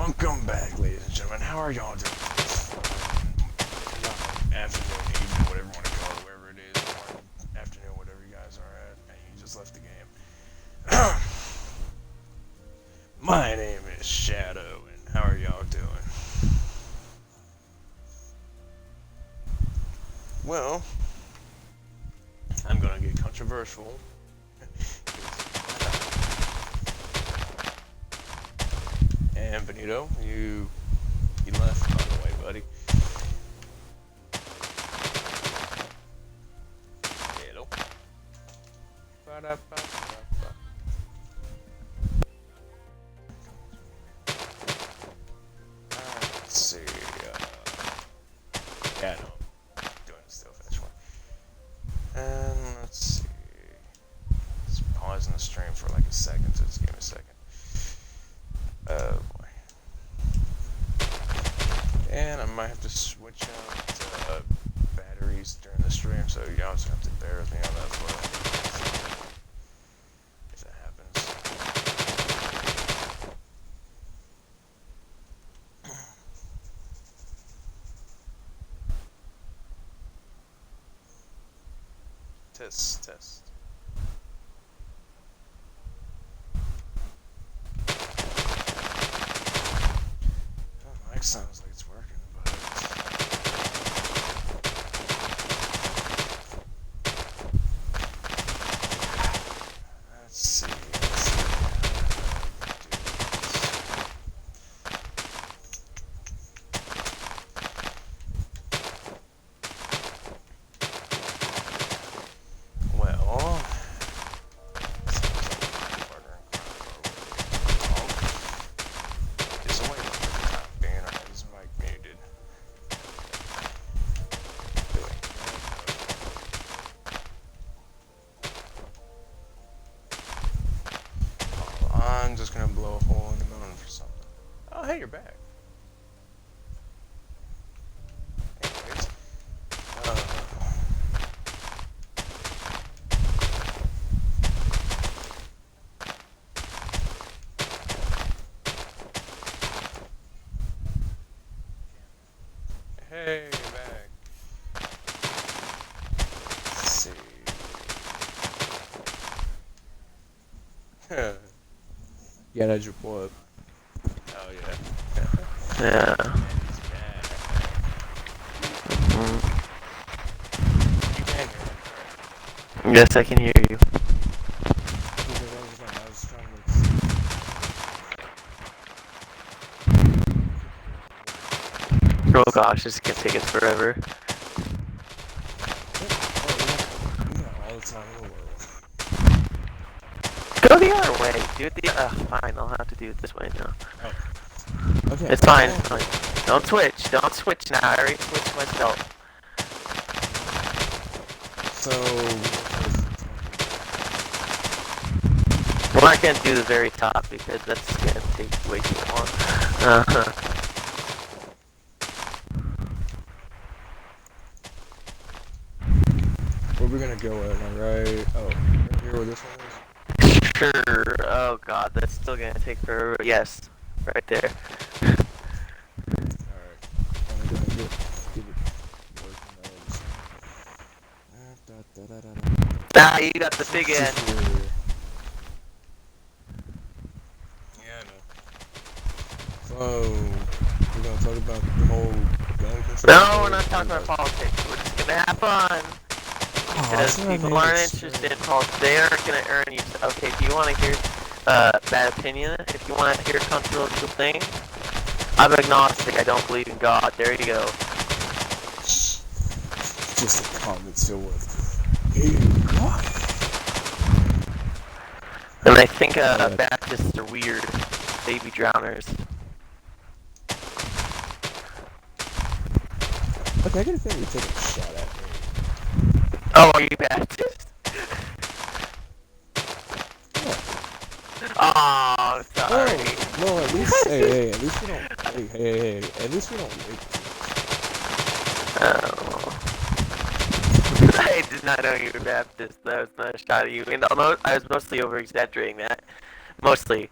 Welcome back, ladies and gentlemen. How are y'all doing? Afternoon, evening, whatever you want to call it, wherever it is, morning, afternoon, whatever you guys are at, and you just left the game. My name is Shadow, and how are y'all doing? Well, I'm gonna get controversial. And Benito, you left, by the way, buddy. Hello. Ba-da-ba-ba-ba. Let's see. Yeah, no, I'm doing the still finish one. And let's see. Let's pause in the stream for like a second. So just give me a second. Oh boy. And I might have to switch out batteries during the stream, so y'all just have to bear with me on that for if that happens. Test. Oh, mic sounds like it's working, but let's see. Well, is away from the time being, or is mic muted? I'm just gonna blow a hole in the moon for something. Oh, hey, you're back. Anyways, hey, you're back. Let's see. Yeah, that's your pull up. Oh yeah. Yeah. He's back. Mm. You can hear me. Yes, I can hear you. I was trying Oh gosh, this is gonna take us forever. we got all the time in the world. Go the other way. Do it the. Fine. I'll have to do it this way now. Oh. Okay. It's fine. It's fine. Don't switch. Don't switch now. I already switched myself. So We're not gonna do the very top because that's gonna take way too long. where we gonna go at, alright? Oh, right here where this one is? Sure. Oh god, that's still gonna take forever. Yes, right there. Alright. I'm gonna get it working. Ah, you got the big end. Yeah, I know. So, we're gonna talk about the whole gun control. No, we're not talking about politics. We're just gonna have fun. Because people aren't interested in politics. They aren't gonna earn you. Okay, if you want to hear bad opinion, if you want to hear a controversial thing, I'm agnostic. I don't believe in God. There you go. Just a comment still with. What? And I think Baptists are weird. Baby drowners. Okay, I get a feeling you're taking a shot at me. Oh, are you Baptist? Oh, sorry. No, at least, hey, at least we don't, hey, at least we don't rape. Oh. I did not know you were Baptist. That was not a shot at you. And I was mostly over exaggerating that. Mostly.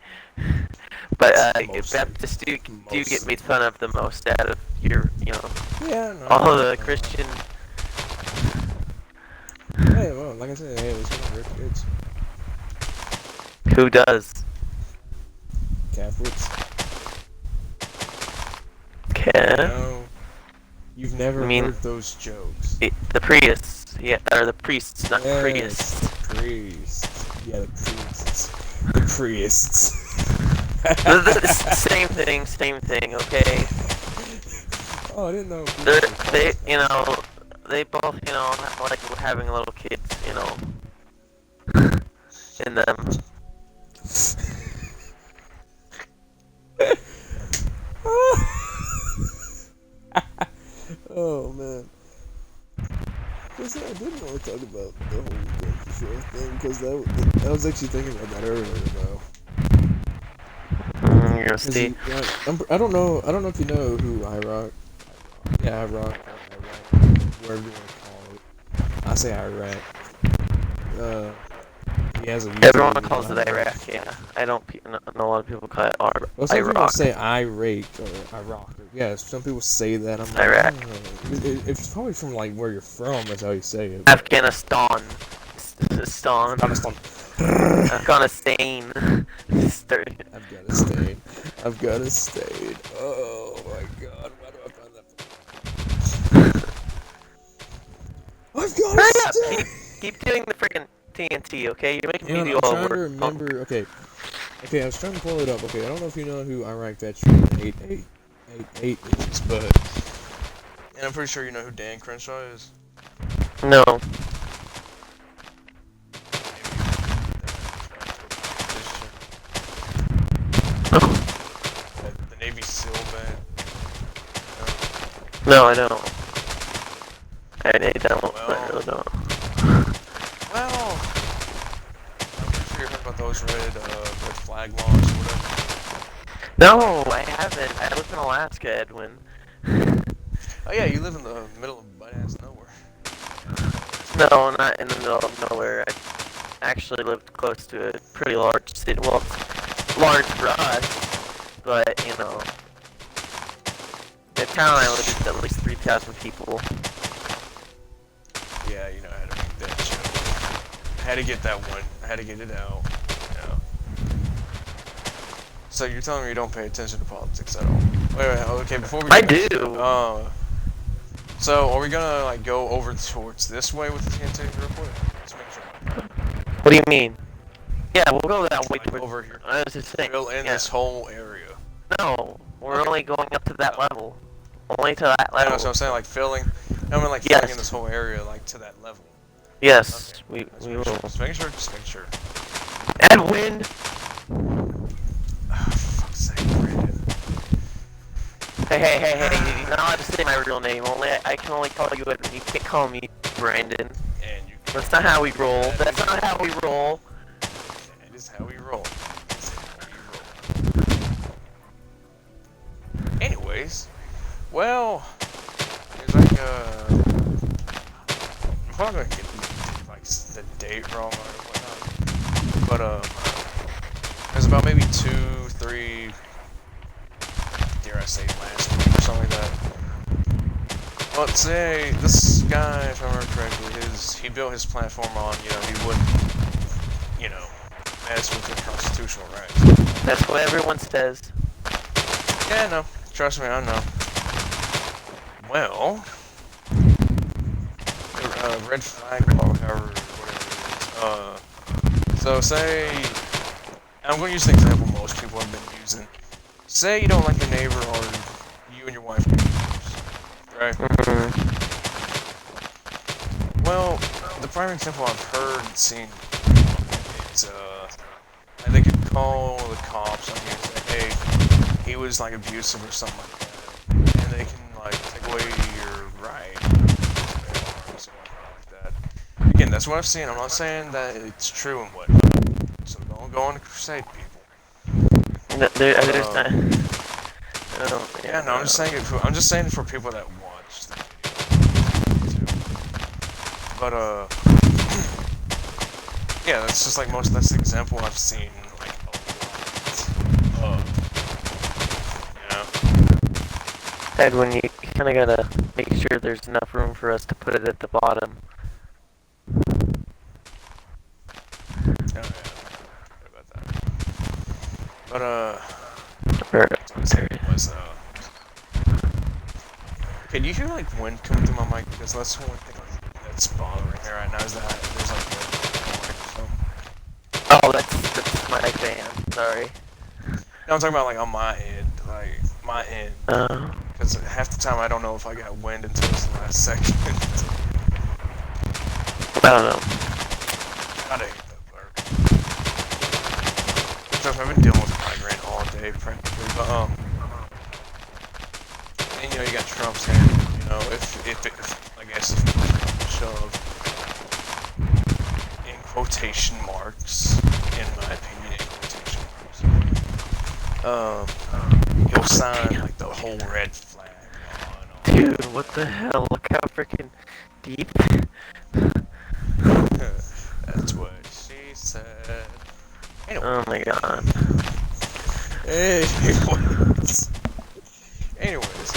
But Mostly. Baptists do get Mostly. made fun of the most out of your, Yeah, no. all of the Christian. Hey, well, like I said, hey, it's one of rich kids. Who does? Catholics. Okay. No. You've never I mean- heard those jokes. The priests, yeah, or the priests, not Yes, priests. the priests. Yeah, the priests. The priests. Same thing, okay? Oh, I didn't know. They both, like having little kids, in them. Oh man. Listen, I didn't want to talk about the whole Country Show thing because I was actually thinking about that earlier though. You're gonna 'Cause see. I don't know if you know who Iraq. Yeah, Iraq, whatever you want to call it. I say Iraq. He has a YouTube Everyone video calls it on Iraq, yeah. I don't know a lot of people call it Well, some people Iraq. say Iraq or Iraq. Yeah, some people say that. I'm like, Iraq. It's probably from like where you're from. That's how you say it. Afghanistan. Afghanistan. Afghanistan. Afghanistan. Afghanistan. Oh my God! Why do I find that? Afghanistan. Keep doing the freaking TNT, okay? You're making me do I'm all trying the to work. remember. Okay, I was trying to pull it up. Okay, I don't know if you know who Iraq veteran 8888 is, but and I'm pretty sure you know who Dan Crenshaw is. No. The Navy SEAL vet. No, I don't. I don't. I Well- really don't. Well, I'm pretty sure you heard about those red flag laws or whatever. No, I haven't. I live in Alaska, Edwin. Oh yeah, you live in the middle of butt-ass nowhere. No, not in the middle of nowhere. I actually lived close to a pretty large city. Well, it's large for us, but, the town I live in is at least 3,000 people. Yeah, I had to make that joke. I had to get that one. I had to get it out. Yeah. So you're telling me you don't pay attention to politics at all? Wait, okay, before we I get- do. So are we gonna like go over towards this way with the TNT real quick? Let's make sure. What do you mean? Yeah, we'll go that way. Like over here. I was just saying. Fill in yeah. this whole area. No, we're Okay. only going up to that level. Only to that I level. know, so I'm saying like filling. I mean like Yes. filling in this whole area like to that level. Yes, Okay. we will. Just make sure. Just make sure. Edwin! Oh, fuck's sake, Brandon. Hey, you're not allowed to say my real name. I can only call you Edwin. You can't call me Brandon. And you. That's not how we roll. That's not how we roll. It is how we roll. It's how we roll. Anyways, well, there's like I'm probably gonna get like the date wrong or whatnot, but there's about maybe 2, 3, dare I say last week or something like that. Well, say this guy, if I remember correctly, he built his platform on, he wouldn't, mess with the constitutional rights. That's what everyone says. Yeah, no. Trust me, I know. Well, red flag law, however, whatever it is. So say, I'm going to use an example most people have been using. Say you don't like your neighbor or you and your wife are neighbors, right? Well, the prime example I've heard and seen is, they could call the cops on you and say, hey, he was like abusive or something like that, and they can like take away your right or like that. Again, that's what I've seen. I'm not saying that it's true and whatnot. So don't go on a crusade, people. There's not. Yeah, no, I'm just saying it. I'm just saying it for people that watch the video. But yeah, that's just like that's the example I've seen like a lot. Edwin, you kind of gotta make sure there's enough room for us to put it at the bottom. Oh yeah, sorry about that. But Or, what I was saying was okay, do you hear like wind coming through my mic? Because that's one thing that's bothering me right now is that there's like wind or something. oh, that's my fan. Sorry. No, I'm talking about like on my end, because half the time I don't know if I got wind until it's the last second. I don't know. God, I hate that part. Trust me, I've been dealing with a migraine all day practically, but and you know you got Trump's hand. You know, if I guess if shove in quotation marks, in my opinion, in quotation marks, he'll sign like the whole red flag on. Dude, what the hell? Look how freaking deep. That's what she said. Anyway. Oh my god. Anyways,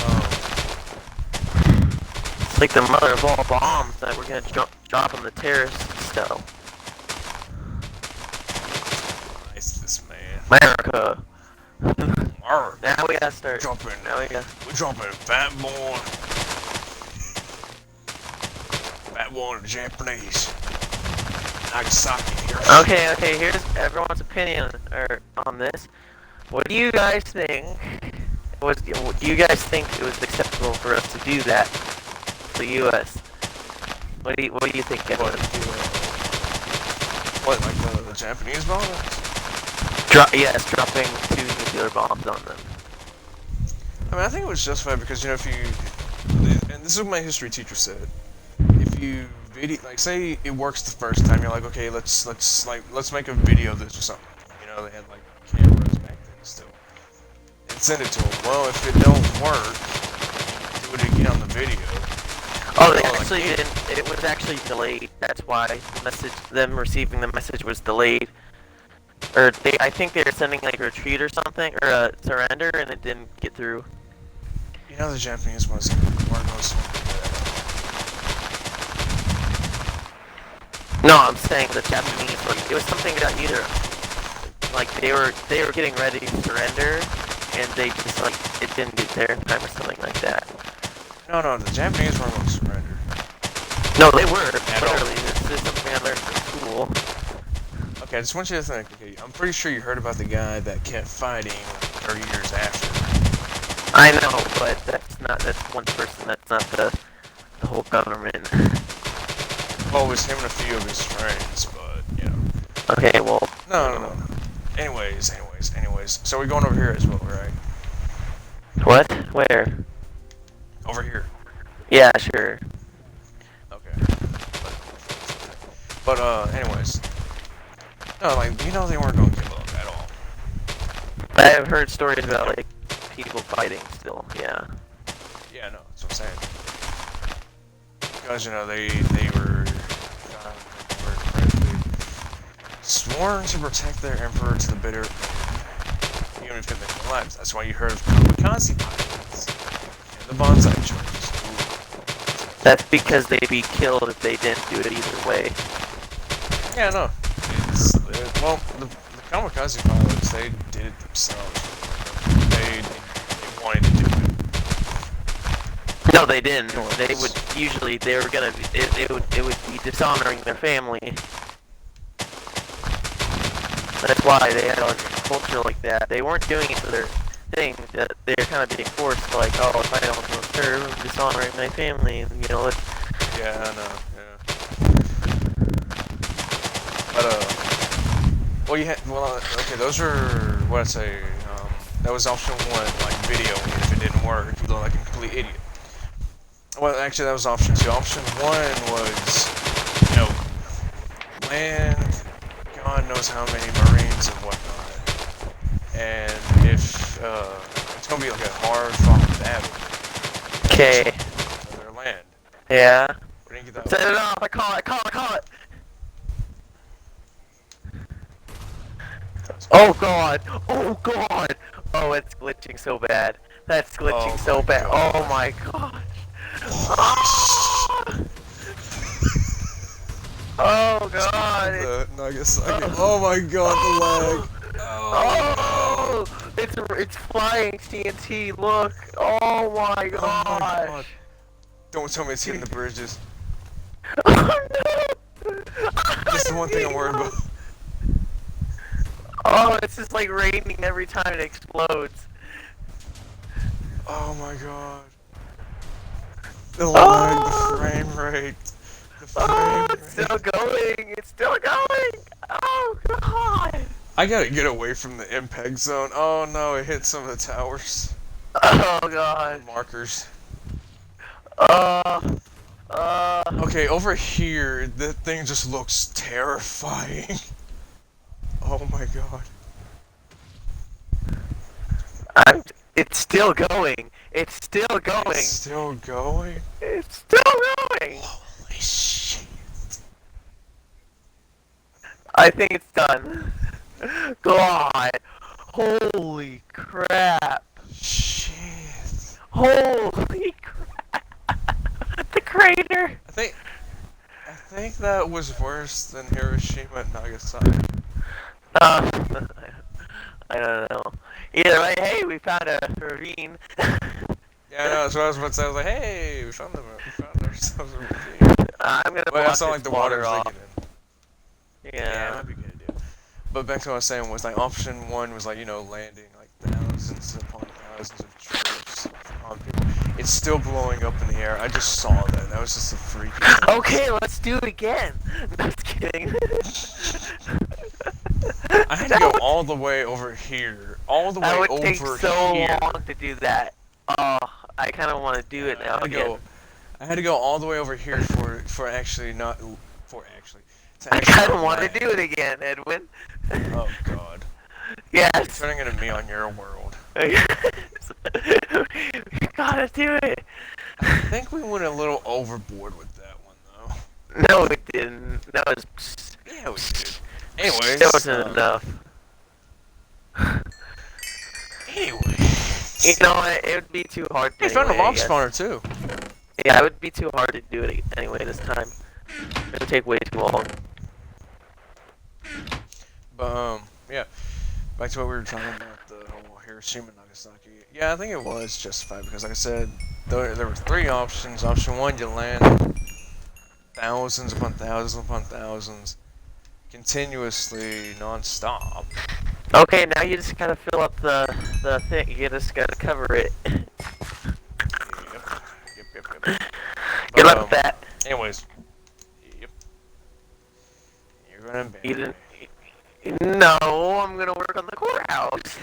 It's like the mother of all bombs that we're gonna drop on the terrorists still. nice this man. America. Arr, Now we gotta start. jumping. Now we gotta. We're jumping Fat Boy. Fat Boy and the Japanese. Nagasaki here. Okay, here's everyone's opinion on this. What do you guys think? Do you guys think it was acceptable for us to do that to the U.S.? What do you think? What, like the Japanese bombers? Yes, dropping 2 nuclear bombs on them. I mean, I think it was justified because, you know, if you... And this is what my history teacher said. If you like, say it works the first time, you're like, okay, let's make a video of this or something. You know, they had, like, cameras back then still. And send it to them. Well, if it don't work, do it again on the video. Oh, they actually didn't. It was actually delayed. That's why them receiving the message was delayed. Or I think they were sending like a retreat or something, or a surrender, and it didn't get through. You know, the Japanese ones weren't most. No, I'm saying the Japanese, like, it was something that either, like, they were getting ready to surrender, and they just, like, it didn't get there in time or something like that. No, the Japanese weren't going to surrender. No, they were, literally. This is something I learned from school. Okay, I just want you to think, okay, I'm pretty sure you heard about the guy that kept fighting like 30 years after. I know, but that's one person, that's not the whole government. Well, it was him and a few of his friends, but, you know. Okay, well... No. Anyways. So we're going over here as well, right? What? Where? Over here. Yeah, sure. Okay. But anyways. No, like, you know they weren't going to give up at all. I have heard stories about, like, people fighting still, yeah. Yeah, no, that's what I'm saying. Because, you know, they were sworn to protect their emperor to the bitter end, even if it meant their lives. That's why you heard of kamikaze pilots and the bonsai charges. That's because they'd be killed if they didn't do it either way. Yeah, no. Well, the kamikaze pilots, they did it themselves. They wanted to do it. No, they didn't. They would usually it would be dishonoring their family. That's why they had a culture like that. They weren't doing it for their thing. That they're kind of being forced, like, oh, if I don't go serve, I'm dishonoring my family, and you know, it's... Yeah, I know. Yeah. But okay, those are what I'd say. That was option 1, like video. If it didn't work, you look like a complete idiot. Well, actually, that was option 2. Option 1 was, you know, land. God knows how many Marines and whatnot. And if it's gonna be like a hard-fought battle. Okay. For their land. Yeah. We didn't get that. Set it off. I call it. Oh god. Oh, it's glitching so bad. That's glitching Oh so my bad. god. Oh my gosh. Holy shit. Oh Speaking god. of It's, the Nagasaki. oh, Oh my god, the oh, lag. Oh oh, no. it's flying TNT. Look. Oh my Oh my gosh. god. Don't tell me it's hitting the bridges. Oh no. That's the I'm one thing I'm getting worried about. lost. Oh, it's just like raining every time it explodes. Oh my god. The lag, the Oh, frame rate. The oh, frame it's still rate. going. It's still going. Oh god. I gotta get away from the impact zone. Oh no, it hit some of the towers. Oh The god. markers. Uh, uh. Okay, over here, the thing just looks terrifying. Oh my god. I'm. It's still going. It's still going. It's still going? It's still going. Holy shit. I think it's done. God. Holy crap. Shit. Holy crap. The crater. I think that was worse than Hiroshima and Nagasaki. Uh, I don't know. Either way, hey, we found a ravine. Yeah, I know, that's what I was about to say. I was like, hey, we found ourselves a ravine. I'm gonna Wait, I block saw this like the water off. leaking in. Yeah, it Yeah. might be good, dude. But back to what I was saying was like option one was like, you know, landing like thousands upon thousands of troops on people. It's still blowing up in the air. I just saw that. That was just a freaky thing. Okay, let's do it again. Just kidding. I had to go all the way over here. All the way That would over take so here. long to do that. Oh, I kind of want to do it I now had to again. go. I had to go all the way over here for actually not for actually. To I actually kind of want to land. do it again, Edwin. Oh god. You're Yes. turning into me on your world. We gotta do it. I think we went a little overboard with that one though. No, it didn't. That was. Yeah, we did. Anyways. That wasn't enough. Anyway. You know what? It would be too hard. We found a anyway, I mob guess. spawner too. Yeah, it would be too hard to do it anyway this time. It would take way too long. But yeah. Back to what we were talking about, the whole Hiroshima and Nagasaki. Yeah, I think it was justified because, like I said, there were three options. Option one, you land thousands upon thousands upon thousands, continuously, non-stop. Okay, now you just gotta fill up the thing. You just gotta cover it. Yep. Good luck with that. Anyways, yep. You're gonna ban You me. didn't. No, I'm gonna work on the courthouse.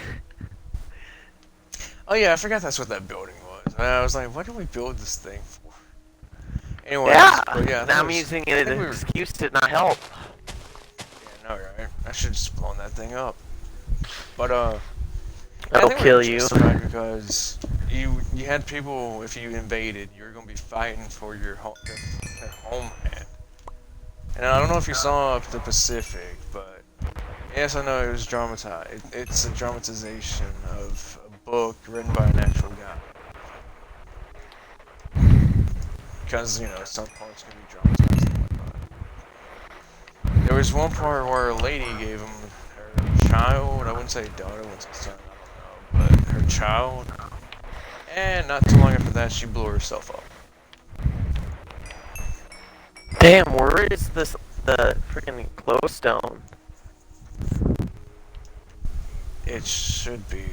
Oh yeah, I forgot that's what that building was. And I was like, what did we build this thing for? Anyways, Yeah. but yeah, I think Now it I'm was- using I it as think an we were- excuse to not help. Yeah, no, right? I should have just blown that thing up. But I That'll think we kill were you. justified because you had people, if you invaded, you were gonna be fighting for your homeland. And I don't know if you saw the Pacific, but yes, I know it was dramatized. It's a dramatization of a book written by an actual guy. Because, you know, some parts can be dramatized and whatnot. There was one part where a lady gave him her child, I wouldn't say daughter, I wouldn't say son, I don't know, but her child. And not too long after that, she blew herself up. Damn, where is the freaking glowstone? It should be,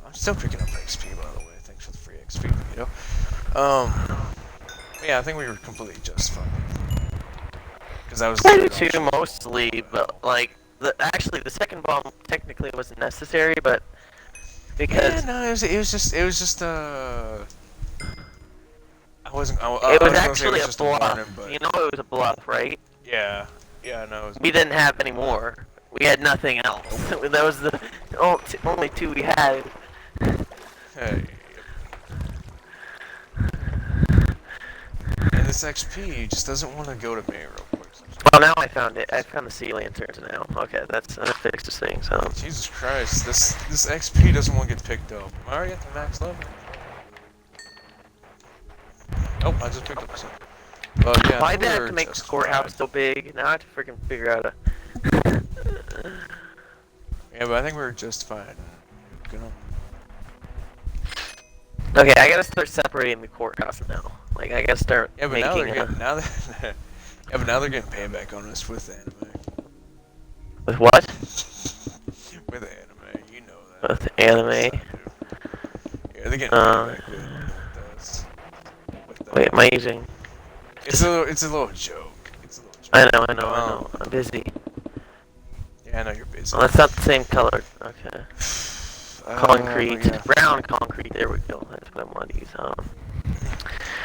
I'm still picking up XP, by the way. Thanks for the free XP, you know. Yeah, I think we were completely justified. Because that was I the do third too, option. mostly, but like, actually the second bomb technically wasn't necessary, but Yeah, because no, it was just, I wasn't, I it was was gonna say actually it was a just a warning, bluff. but You know it was a bluff, right? yeah, no, it was, We didn't have any more. We had nothing else. That was the only two we had. hey. And this XP just doesn't want to go to me real quick. So Oh, now I found it. I found the sea lanterns now. Okay, that fixes things. Jesus Christ, this XP doesn't want to get picked up. I'm already at the max level. Oh, I just picked up some. But yeah, Why did I have we're to make the just courthouse fine. so big? Now I have to freaking figure out a. Yeah, but I think we're just fine. Gonna... Okay, I gotta start separating the courthouse now. Like, I gotta start Yeah, but now making they're getting yeah, but now they're getting payback on us with anime. With what? With anime, you know that. With anime? Yeah, they're getting payback with us. Wait, am I using... It's a little joke. It's a little joke. I know. I'm busy. Yeah, I know you're busy. Well, that's not the same color. Okay. Concrete. Yeah. Brown concrete. There we go. That's what I want to use.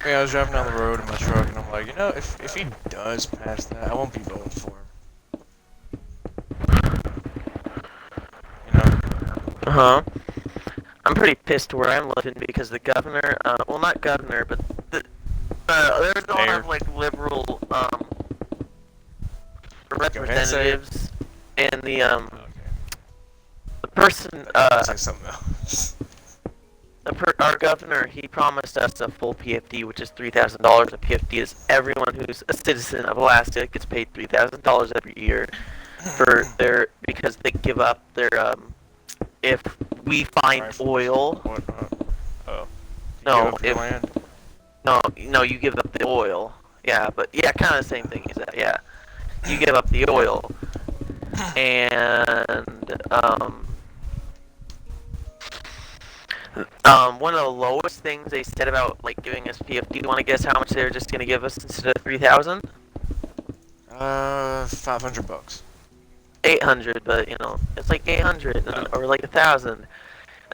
Yeah, I was driving down the road in my truck, and I'm like, you know, if he does pass that, I won't be voting for him. You know? Uh-huh. I'm pretty pissed where I'm living because the governor, well, not governor, but there's a lot of, like, liberal, representatives, and the, Okay. the person, Say something else. our governor, he promised us a full PFD, which is $3,000. A PFD is everyone who's a citizen of Alaska gets paid $3,000 every year for because they give up their, if we find oil. What? Oh. No, if land? No, you give up the oil. Yeah, but yeah, kind of the same thing as that. Yeah, you give up the oil, and one of the lowest things they said about like giving us PFD. Do you want to guess how much they're just gonna give us instead of 3,000? $500. 800, but you know, it's like 800 or like 1,000. And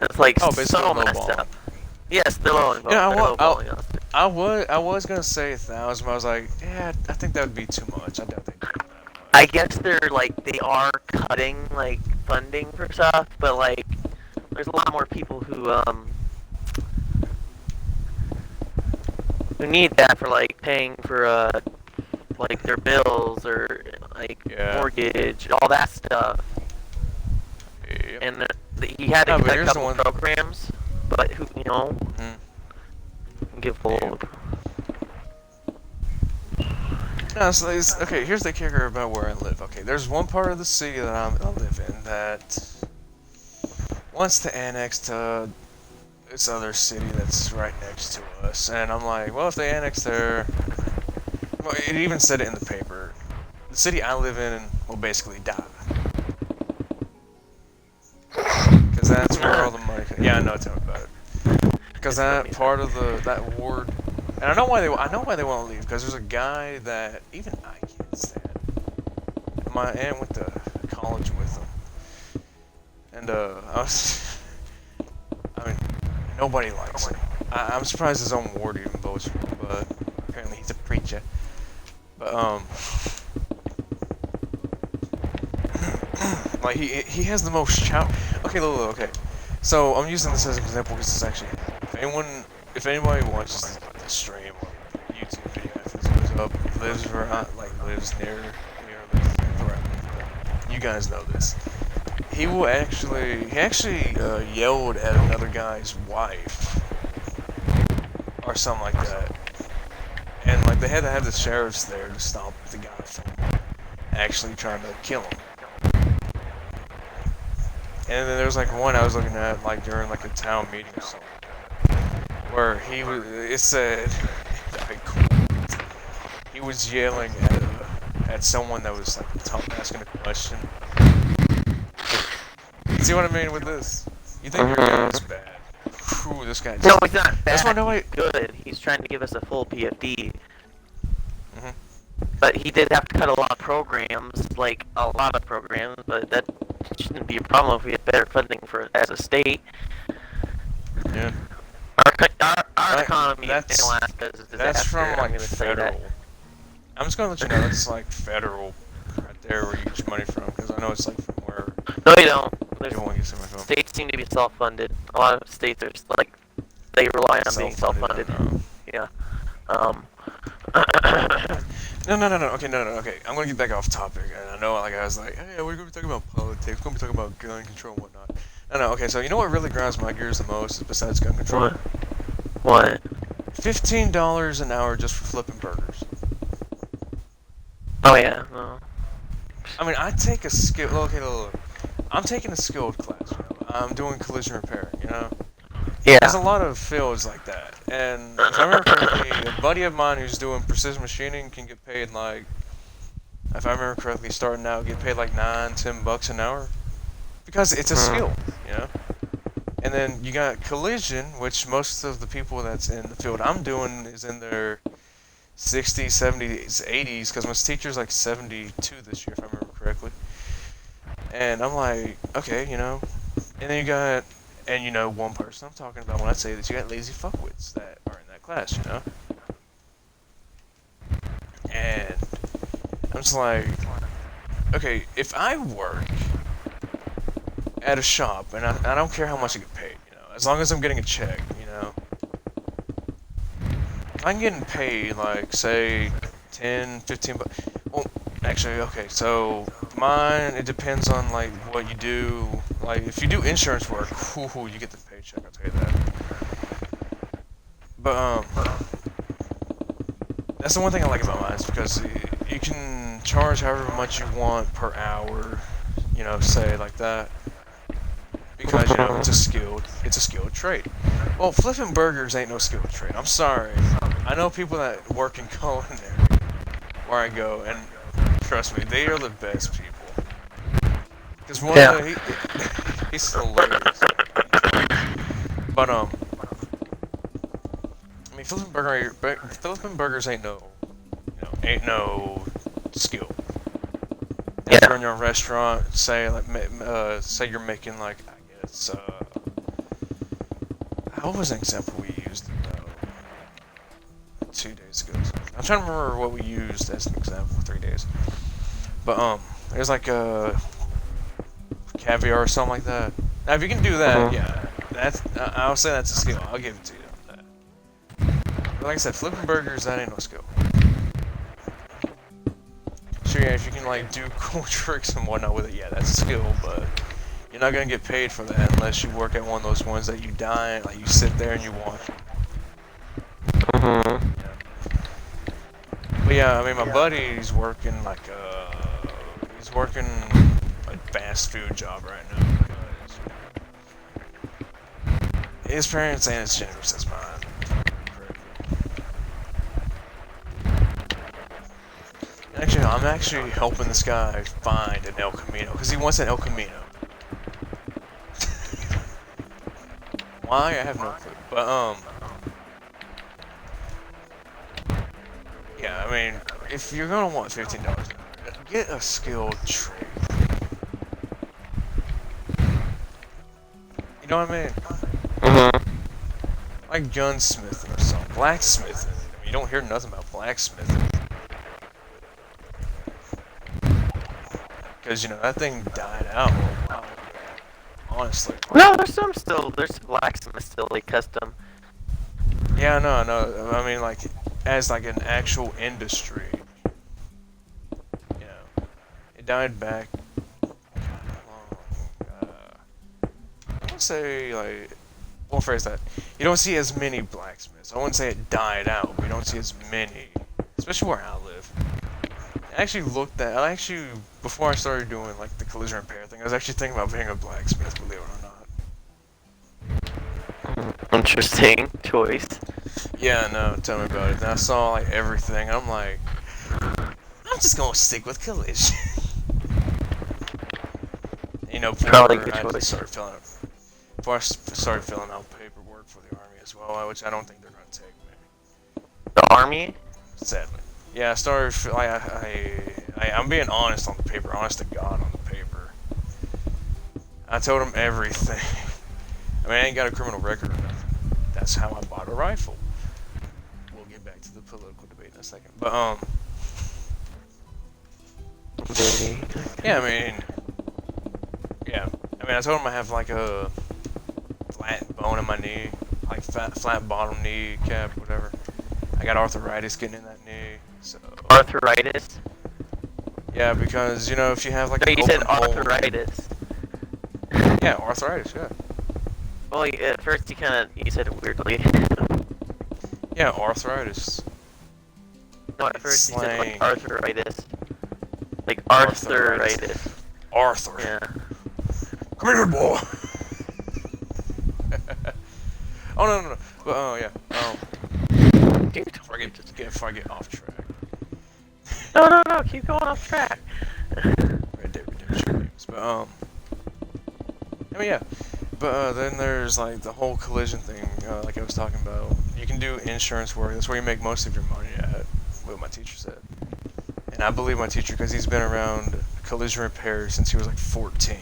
it's like so messed up. Yes, they're lowballing. Yeah, us. I was gonna say 1,000, but I was like, yeah, I think that would be too much. I doubt they do that much. I guess they are cutting like funding for stuff, but like there's a lot more people who need that for like paying for like their bills or like mortgage, all that stuff. Yep. And he had to cut a couple programs, but who give full. No, so okay, here's the kicker about where I live. Okay, there's one part of the city that I live in that wants to annex to this other city that's right next to us. And I'm like, well, if they annex there... Well, it even said it in the paper. The city I live in will basically die. Because that's where all the money... Yeah, I know, tell me about it. Because that part of that ward... And I know why they want to leave, because there's a guy that even I can't stand. My aunt went to college with him. And, I mean, nobody likes him. I'm surprised his own ward even votes for him, but apparently he's a preacher. But, like, he has the most shout. Okay, look, okay. So, I'm using this as an example because it's actually... If anybody watches the stream or YouTube video after this goes up, lives near where you guys know this. He actually yelled at another guy's wife or something like that, and like they had to have the sheriffs there to stop the guy from actually trying to kill him. And then there was like one I was looking at like during like a town meeting or something, where it said he was yelling at someone that was like asking a question. See what I mean with this? You think your guy's bad? Whew, this guy. No, he's not bad. That's why nobody. He's good. He's trying to give us a full PFD. But he did have to cut a lot of programs, but that shouldn't be a problem if we have better funding as a state. Yeah. Our economy in Alaska is a disaster. That's from like I'm gonna federal. say that. I'm just gonna let you know that's like federal, right there where you get your money from, because I know it's like from where. No, you don't. States seem to be self-funded. A lot of states are just like they rely on being self-funded. Yeah. No. Okay, no. Okay, I'm gonna get back off topic. And I know, like, I was like, hey, we're gonna be talking about politics. We're gonna be talking about gun control and whatnot. No. Okay, so you know what really grinds my gears the most, besides gun control? What? $15 an hour just for flipping burgers. Oh yeah. No. I mean, I take a skill. Okay, look. I'm taking a skilled class. You know? I'm doing collision repair. You know. Yeah. There's a lot of fields like that, and if I remember correctly, a buddy of mine who's doing precision machining can get paid like, if I remember correctly, starting out get paid like $9-10 an hour, because it's a skill, you know. And then you got collision, which most of the people that's in the field I'm doing is in their 60s, 70s, 80s, because my teacher's like 72 this year, if I remember correctly. And I'm like, okay, you know. And then you got, and you know, one person I'm talking about when I say this, you got lazy fuckwits that are in that class, you know. And I'm just like, okay, if I work at a shop and I don't care how much I get paid, you know, as long as I'm getting a check, you know. If I'm getting paid, like, say, 10, 15 bucks. Well, actually, okay, so mine, it depends on, like, what you do. Like, if you do insurance work, whoo, you get the paycheck, I'll tell you that. But, that's the one thing I like about mine, is because you can charge however much you want per hour, you know, say, like that. Because, you know, it's a skilled trade. Well, flipping burgers ain't no skilled trade. I'm sorry. I know people that work in culinary where I go, and trust me, they are the best people. Because one of the, he's hilarious. But I mean, flipping burgers ain't no, you know, ain't no skill. If you're in your own restaurant, say like, say you're making like, I guess, what was an example we used? 2 days ago. I'm trying to remember what we used as an example 3 days. But it was like caviar or something like that. Now, if you can do that, yeah, that's I'll say that's a skill. I'll give it to you on that. But like I said, flipping burgers, that ain't no skill. Sure, yeah, if you can like do cool tricks and whatnot with it, yeah, that's a skill. But you're not gonna get paid for that unless you work at one of those ones that you dine, like you sit there and you watch. But yeah, I mean, my buddy's working like he's working a fast food job right now. His parents ain't as generous as mine. Actually, I'm actually helping this guy find an El Camino because he wants an El Camino. Why? I have no clue. But yeah, I mean, if you're gonna want $15, get a skilled trade. You know what I mean? Like gunsmithing or something. Blacksmithing. I mean, you don't hear nothing about blacksmithing. Because, you know, that thing died out a while ago, honestly. No, there's blacksmiths still like custom. Yeah, I know. I mean, like, as like an actual industry. You know, it died back. I would say, like, we'll phrase that. You don't see as many blacksmiths. I wouldn't say it died out, but you don't see as many. Especially where I live. I actually, before I started doing, like, the collision repair thing, I was actually thinking about being a blacksmith, believe it or not. Interesting choice. Yeah, no, tell me about it. And I saw, like, everything, and I'm like, I'm just gonna stick with collision. You know, before I started filling out paperwork for the Army as well, which I don't think they're gonna take me. The Army? Sadly. Yeah, I started, I'm being honest on the paper, honest to God on the paper. I told them everything. I mean, I ain't got a criminal record or nothing. That's how I bought a rifle. We'll get back to the political debate in a second. But, yeah, I told them I have, like, a flat bone in my knee, like, flat bottom knee cap, whatever. I got arthritis getting in that knee, so. Arthritis? Yeah, because you know if you have like No, an you said open hole. arthritis. Yeah, arthritis. Yeah. Well, at first you said it weirdly. Yeah, arthritis. No, at first you said like Slang. arthritis. Like Arthritis. arthritis. Arthur. Yeah. Come here, boy. Oh no. But oh yeah. Before I get off track. No, keep going off track. Red Dead Redemption games. But I mean yeah. But then there's like the whole collision thing, like I was talking about. You can do insurance work. That's where you make most of your money at. What my teacher said. And I believe my teacher because he's been around collision repair since he was like 14.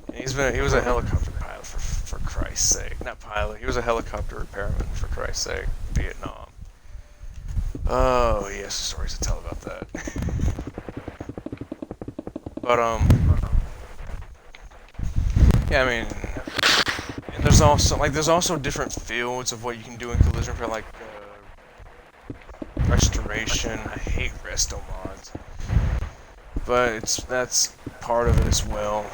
And he was a helicopter pilot for Christ's sake. Not pilot. He was a helicopter repairman for Christ's sake. Vietnam. Oh, he has stories to tell about that. But yeah, I mean, and there's also different fields of what you can do in collision repair, like restoration. I hate resto mods, but that's part of it as well.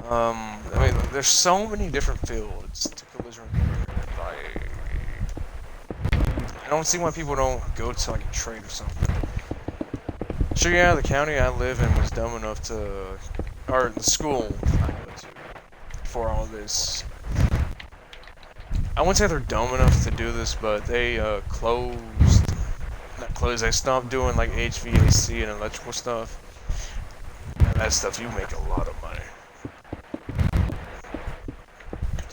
I mean, there's so many different fields to collision repair. I don't see why people don't go to like a trade or something. Sure, yeah, the county I live in was dumb enough to, or the school I go to, for all this. I wouldn't say they're dumb enough to do this, but they they stopped doing like HVAC and electrical stuff. And that stuff, you make a lot of money.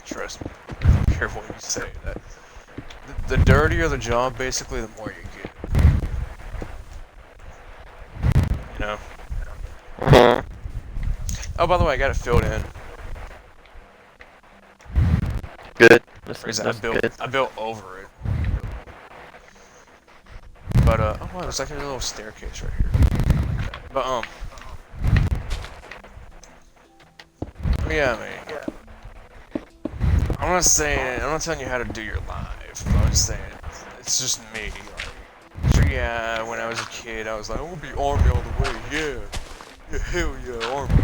Trust me, I don't care what you say. The dirtier the job, basically, the more you get. You know? Oh, by the way, I got it filled in. Good. I built over it. But, oh wow, there's like a little staircase right here. But, yeah, I mean, I'm not telling you how to do your life. I'm just saying, it's just me. Like, sure, yeah, when I was a kid, I was like, I want to be Army all the way, yeah. Yeah, hell yeah, Army.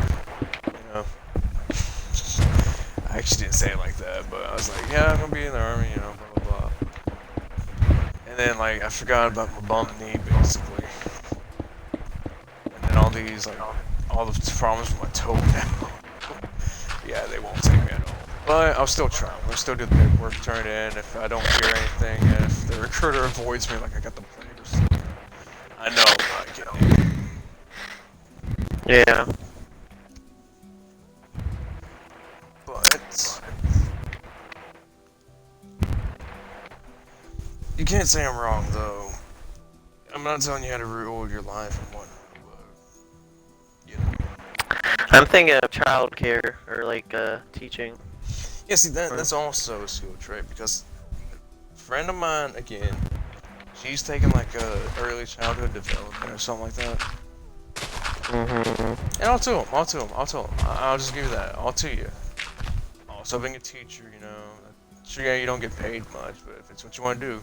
You know? I actually didn't say it like that, but I was like, yeah, I'm gonna be in the Army, you know, blah, blah, blah. And then, like, I forgot about my bum knee, basically. And then all these, like, all the problems with my toe now. Yeah, they won't take me at all. But I'll still try. I'll still do the paperwork, turn it in. If I don't hear anything, and if the recruiter avoids me like I got the plague or something, I know I'm not getting it. Yeah. But you can't say I'm wrong, though. I'm not telling you how to rule your life and whatnot, but you know. I'm thinking of childcare or like teaching. Yeah, see, that's also a skill trait, because a friend of mine, again, she's taking like a early childhood development or something like that. And I'll tell him, I'll just give you that, I'll tell you. Also being a teacher, you know, sure, yeah, you don't get paid much, but if it's what you want to do,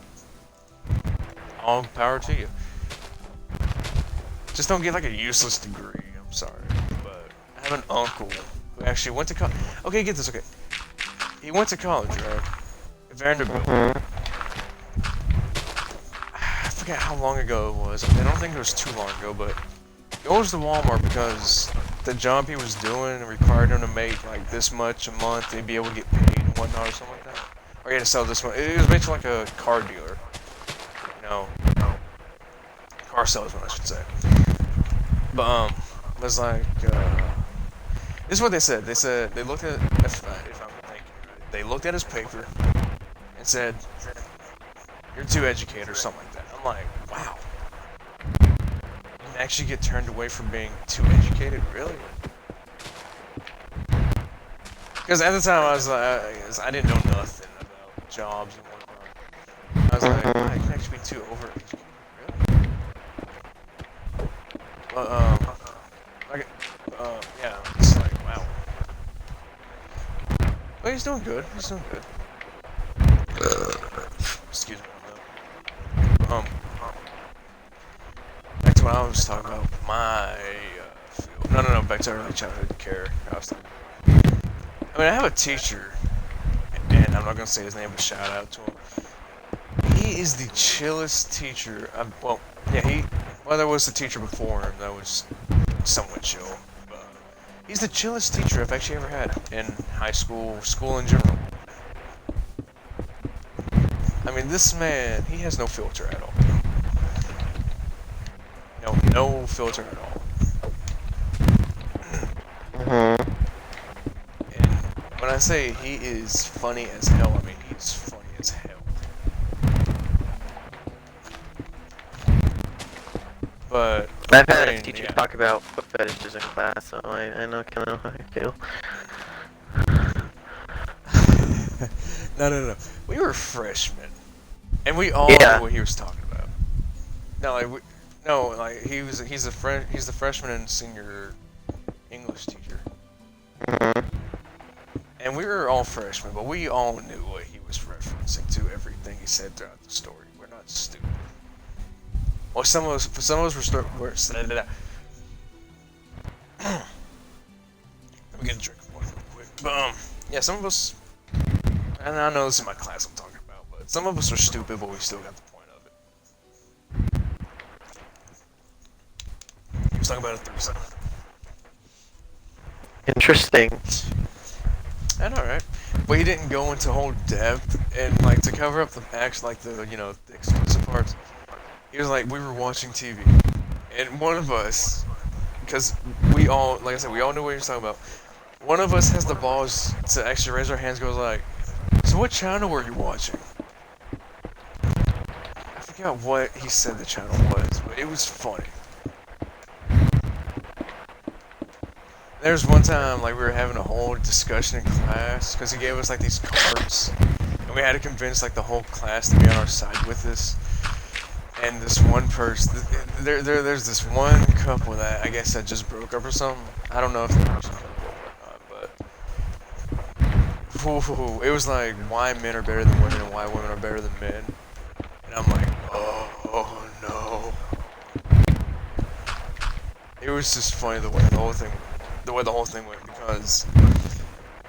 all power to you. Just don't get like a useless degree, I'm sorry, but I have an uncle who actually went to college. Okay, get this, okay. He went to college, right? Vanderbilt. I forget how long ago it was. I don't think it was too long ago, but he goes to Walmart because the job he was doing required him to make like this much a month to be able to get paid and whatnot or something like that. Or he had to sell this much. It was basically like a car dealer. You know, car salesman, I should say. But it was like this is what they said. They said they looked at if I'm thinking right, they looked at his paper and said, "You're too educated," or something like that. I'm like, wow. You can actually get turned away from being too educated, really? Because at the time I was like, I didn't know nothing about jobs and whatnot. I was like, I can actually be too over-educated, really? Yeah, it's like, wow. But he's doing good. He's doing good. Excuse me. Back to what I was talking about. My field. No. Back to early childhood care. I mean, I have a teacher, and I'm not gonna say his name, but shout out to him. He is the chillest teacher. Well, there was a teacher before him that was somewhat chill. But he's the chillest teacher I've actually ever had in high school, school in general. I mean, this man, he has no filter at all. No filter at all. Mm-hmm. And when I say he is funny as hell, I mean he's funny as hell. But I've had a teacher talk about foot fetishes in class, so I know kind of how I feel. No. We were freshmen, and we all knew what he was talking about. He's the freshman and senior English teacher. Mm-hmm. And we were all freshmen, but we all knew what he was referencing to everything he said throughout the story. We're not stupid. Well, some of us were Let me get a drink of water real quick. But yeah, some of us, and I know this is my class I'm talking about, but some of us are stupid, but we still got the point of it. He was talking about a threesome. Interesting. I know, right? But he didn't go into whole depth, and like to cover up the the explicit parts. He was like, we were watching TV, and one of us, because we all, like I said, we all knew what he was talking about. One of us has the balls to actually raise our hands, goes like, so what channel were you watching? I forgot what he said the channel was, but it was funny. There's one time, like, we were having a whole discussion in class, because he gave us, like, these cards, and we had to convince, like, the whole class to be on our side with us. And this one person, there's this one couple that I guess that just broke up or something. I don't know if they're actually couple or not, but it was like why men are better than women and why women are better than men. And I'm like, oh no. It was just funny the way the whole thing went, because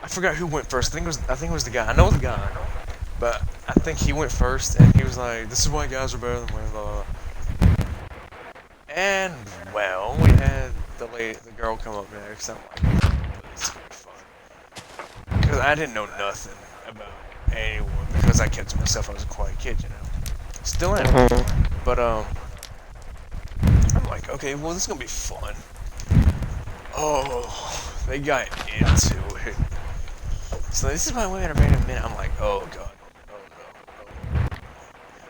I forgot who went first. I think it was the guy. I know the guy. But I think he went first, and he was like, this is why guys are better than women, blah, blah, blah. And, well, we had the girl come up next. I'm like, this is gonna be fun. Because I didn't know nothing about anyone, because I kept to myself. I was a quiet kid, you know. Still am. But, I'm like, okay, well, this is gonna be fun. Oh, they got into it. So this is my way to random minute. I'm like, oh, God.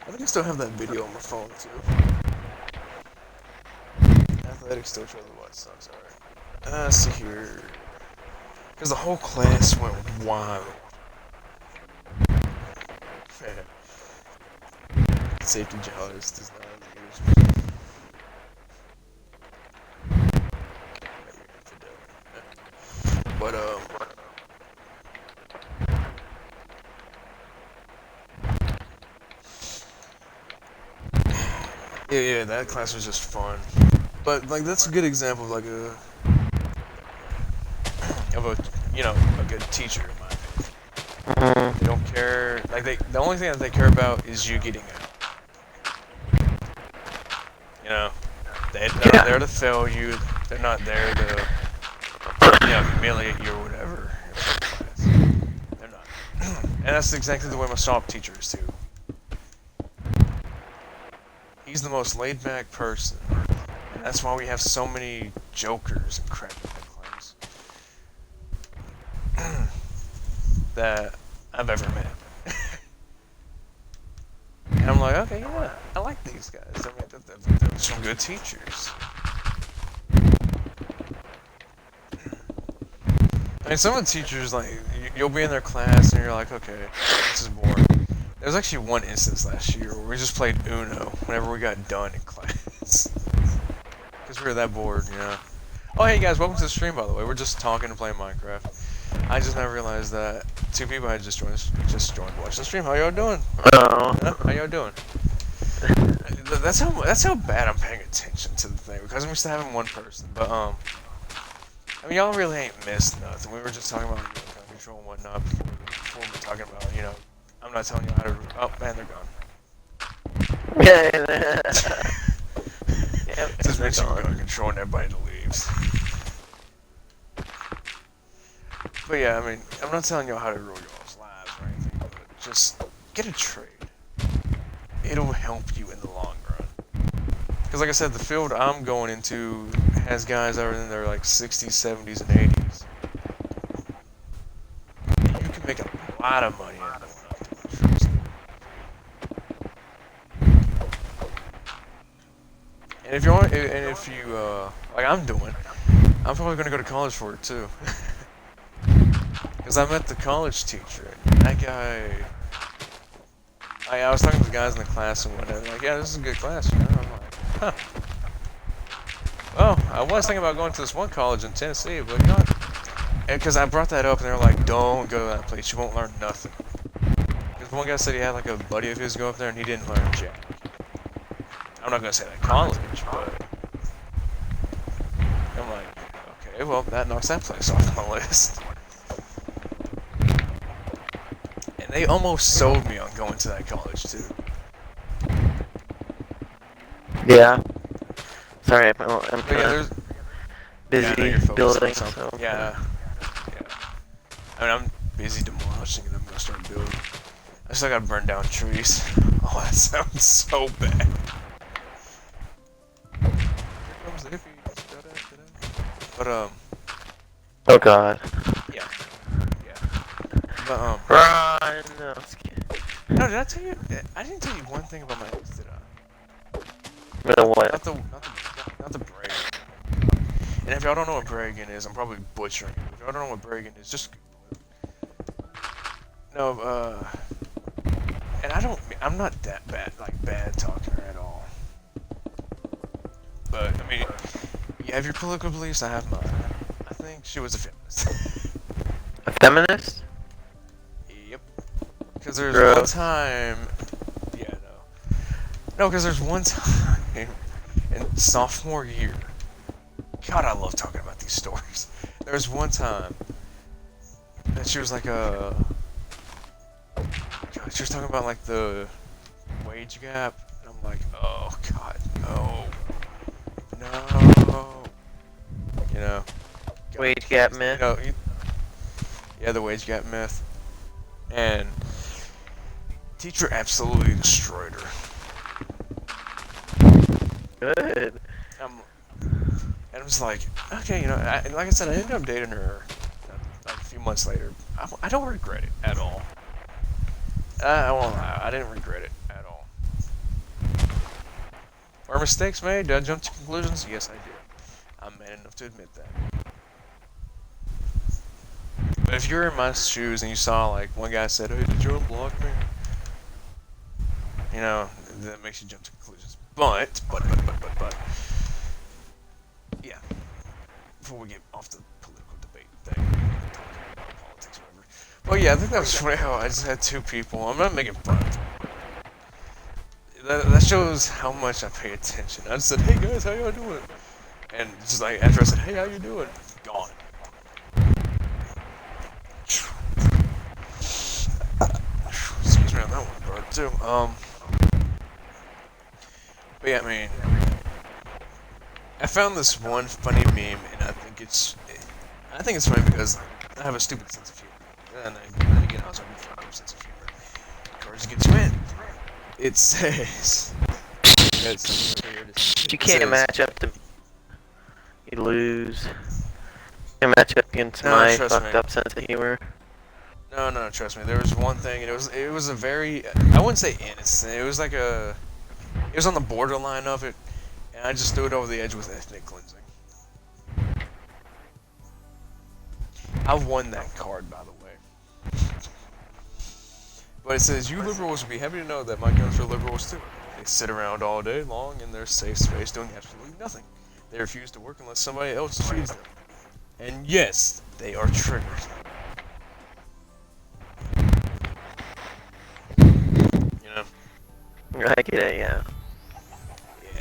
I think I still have that video on my phone too. Athletics still show the what sucks, alright. Let's see here. Because the whole class went wild. Safety Jollis does not use. But yeah, that class was just fun. But like that's a good example of like a good teacher in my opinion. They don't care. Like the only thing that they care about is you getting out. You know, they're not there to fail you. They're not there to humiliate you or whatever. They're not. And that's exactly the way my SOP teacher is too. He's the most laid-back person, and that's why we have so many jokers and crap in that class that I've ever met. And I'm like, okay, yeah, I like these guys. I mean, they're some good teachers. I mean, some of the teachers, like, you'll be in their class and you're like, okay, this is boring. There was actually one instance last year where we just played Uno whenever we got done in class. Because we were that bored, you know. Oh, hey guys, welcome to the stream, by the way. We're just talking and playing Minecraft. I just now realized that two people had just joined watching the stream. How y'all doing? Oh. Yeah, how y'all doing? That's how bad I'm paying attention to the thing because I'm used to having one person. But I mean, y'all really ain't missed nothing. We were just talking about gun control and whatnot before we were talking about, you know, I'm not telling you how to. Oh man, they're gone. Yeah. Just mention gun control and everybody leaves. But yeah, I mean, I'm not telling y'all how to rule y'all's lives or anything, but just get a trade. It'll help you in the long run. Because like I said, the field I'm going into has guys that are in their like 60s, 70s, and 80s. You can make a lot of money out of trees. And if you want, and if you like I'm doing, I'm probably gonna go to college for it too. Because I met the college teacher. And that guy. I was talking to the guys in the class and whatnot. Like, yeah, this is a good class. You know? I'm like, huh. Well, I was thinking about going to this one college in Tennessee, but you know what? Because I brought that up and they were like, don't go to that place. You won't learn nothing. Because one guy said he had like a buddy of his go up there and he didn't learn jack. I'm not gonna say that college, but I'm like, okay, well that knocks that place off my list. And they almost sold me on going to that college too. Yeah. Sorry, I'm But yeah, busy building. So yeah. I mean, I'm busy demolishing and I'm gonna start building. I still gotta burn down trees. Oh, that sounds so bad. Here comes the hippies. But Oh God. yeah. But Run! No, I'm just kidding. no, did I tell you? I didn't tell you one thing about my ex, did I? What? Not the Bragan. And if y'all don't know what Bragan is, I'm probably butchering it. If y'all don't know what Bragan is, just Google it. No, and I'm not that bad, like bad talker at all. But I mean, you have your political beliefs, I have mine. I think she was a feminist. A feminist? Yep. Because there's Gross. one time. Yeah, no, because there's one time in sophomore year. God, I love talking about these stories. There was one time that she was like God, she was talking about like the wage gap, and I'm like, oh God, no. You know. God, Wage gap myth. You know, yeah, the wage gap myth. And teacher absolutely destroyed her. Good. And I was like, okay, you know, like I said, I ended up dating her like a few months later. I don't regret it at all. I won't lie, I didn't regret it at all. Were mistakes made? Did I jump to conclusions? Yes, I did. I'm man enough to admit that. But if you're in my shoes and you saw like one guy said, hey, did you unblock me? You know, that makes you jump to conclusions. But, yeah. Before we get off the political debate thing, talking about politics or whatever. Well, yeah, I think that was funny how I just had two people. I'm not making fun of them. That shows how much I pay attention. I just said, hey guys, how y'all doing? And just like, after I said, hey, how you doing? Gone. Excuse me on that one part too. But yeah, I mean, I found this one funny meme, and I think it's funny because I have a stupid sense of humor, and then again, I also have a funny sense of humor. Courage gets you in. It says, You can't match up to. You lose. You can't match up against my fucked up sense of humor. No, trust me. There was one thing, and it was a very, I wouldn't say innocent. It was like it was on the borderline of it, and I just threw it over the edge with ethnic cleansing. I won that card, by the way. But it says, you liberals will be happy to know that my guns are liberals too. They sit around all day long in their safe space doing absolutely nothing. They refuse to work unless somebody else feeds them. And yes, they are triggered. I get it, yeah. Yeah.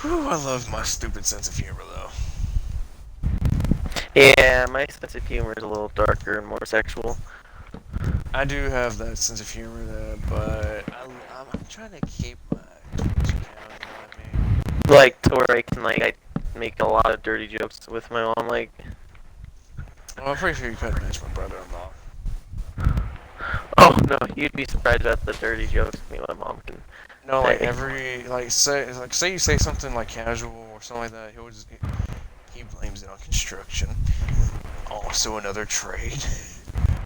Whew, I love my stupid sense of humor, though. Yeah, my sense of humor is a little darker and more sexual. I do have that sense of humor, though, but I'm trying to keep my Twitch account, you know what I mean? Like, to where I can, like, I make a lot of dirty jokes with my mom, like... Well, I'm pretty sure you couldn't match my brother-in-law. Oh, no, you'd be surprised at the dirty jokes me and my mom can No, like say. say you say something like casual or something like that, he blames it on construction. Also another trade.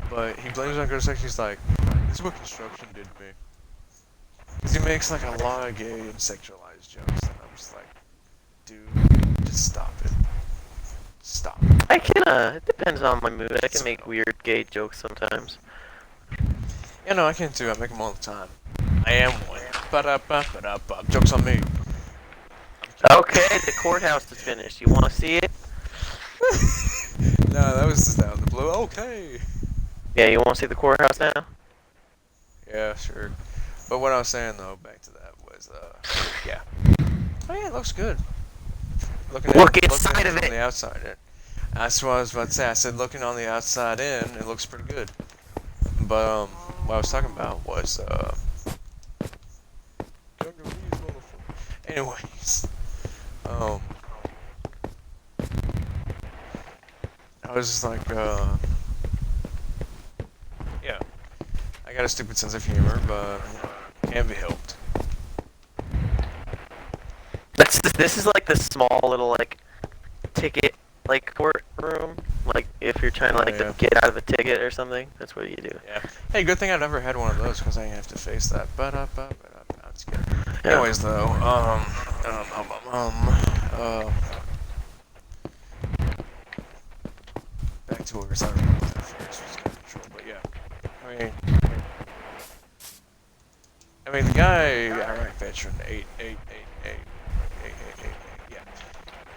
But he blames it on construction, he's like, this is what construction did to me. Because he makes like a lot of gay and sexualized jokes, and I'm just like, dude, just stop it. Stop. I can, it depends on my mood. I can make weird gay jokes sometimes. Yeah, no, I can too, I make them all the time. I am one. Ba-da-ba-ba-da-ba. Joke's on me. Okay, the courthouse is finished. You want to see it? No, that was just out of the blue. Okay. Yeah, you want to see the courthouse now? Yeah, sure. But what I was saying though, back to that was, yeah. Oh yeah, it looks good. Look inside of on it. the outside in. That's what I was about to say. I said looking on the outside in, it looks pretty good. But what I was talking about was anyways, I was just like, yeah, I got a stupid sense of humor, but can't be helped. This is like the small little like ticket like courtroom. Like if you're trying to like Yeah. get out of a ticket or something, that's what you do. Yeah. Hey, good thing I never had one of those because I didn't have to face that. That's good. Yeah. Anyways, though, back to what we were talking about first was gun control, but yeah, I mean, the guy, Iraq veteran, 8888888, yeah,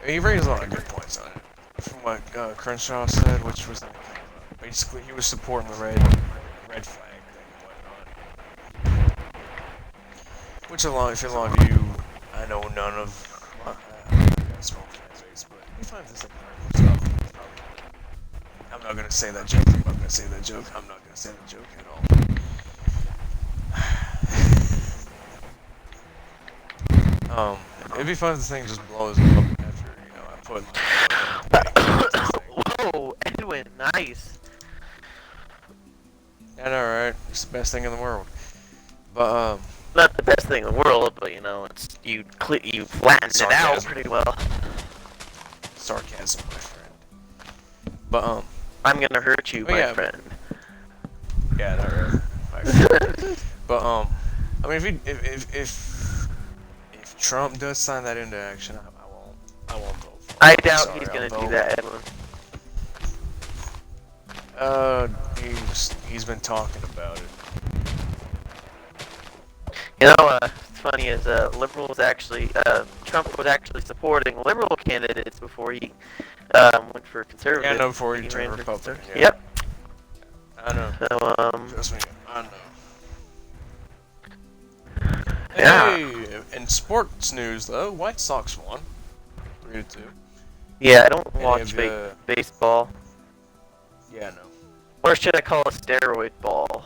he raised a lot of good points on it. From what Crenshaw said, which was like, basically he was supporting the red flag thing and whatnot. Which if a lot of you, I know none of small fans, but he finds this like I'm not gonna say that joke. I'm not gonna say that joke. I'm not gonna say that joke at all. It'd be fun if the thing just blows up after, you know, I put Whoa, Edwin, nice. I know, right? It's the best thing in the world. But, Not the best thing in the world, but you know, it's you flattened it out Sarcasm. pretty well. sarcasm, my friend. But, I'm gonna hurt you, oh, my yeah. friend. Yeah, that right. My friend. But, I mean, if Trump does sign that into action, I won't vote for it. I doubt Sorry, he's I'll gonna do vote. that, Edwin. He's been talking about it. You know, it's funny is liberals actually, Trump was actually supporting liberal candidates before he went for conservative. Yeah, I know before he ran turned for Republican. conservative. Yeah. Yep. I know. So Trust me, I know. Yeah. Hey, in sports news though, White Sox won. 3-2. yeah, I don't Any watch of ya- baseball. Yeah, no. Or should I call it steroid ball?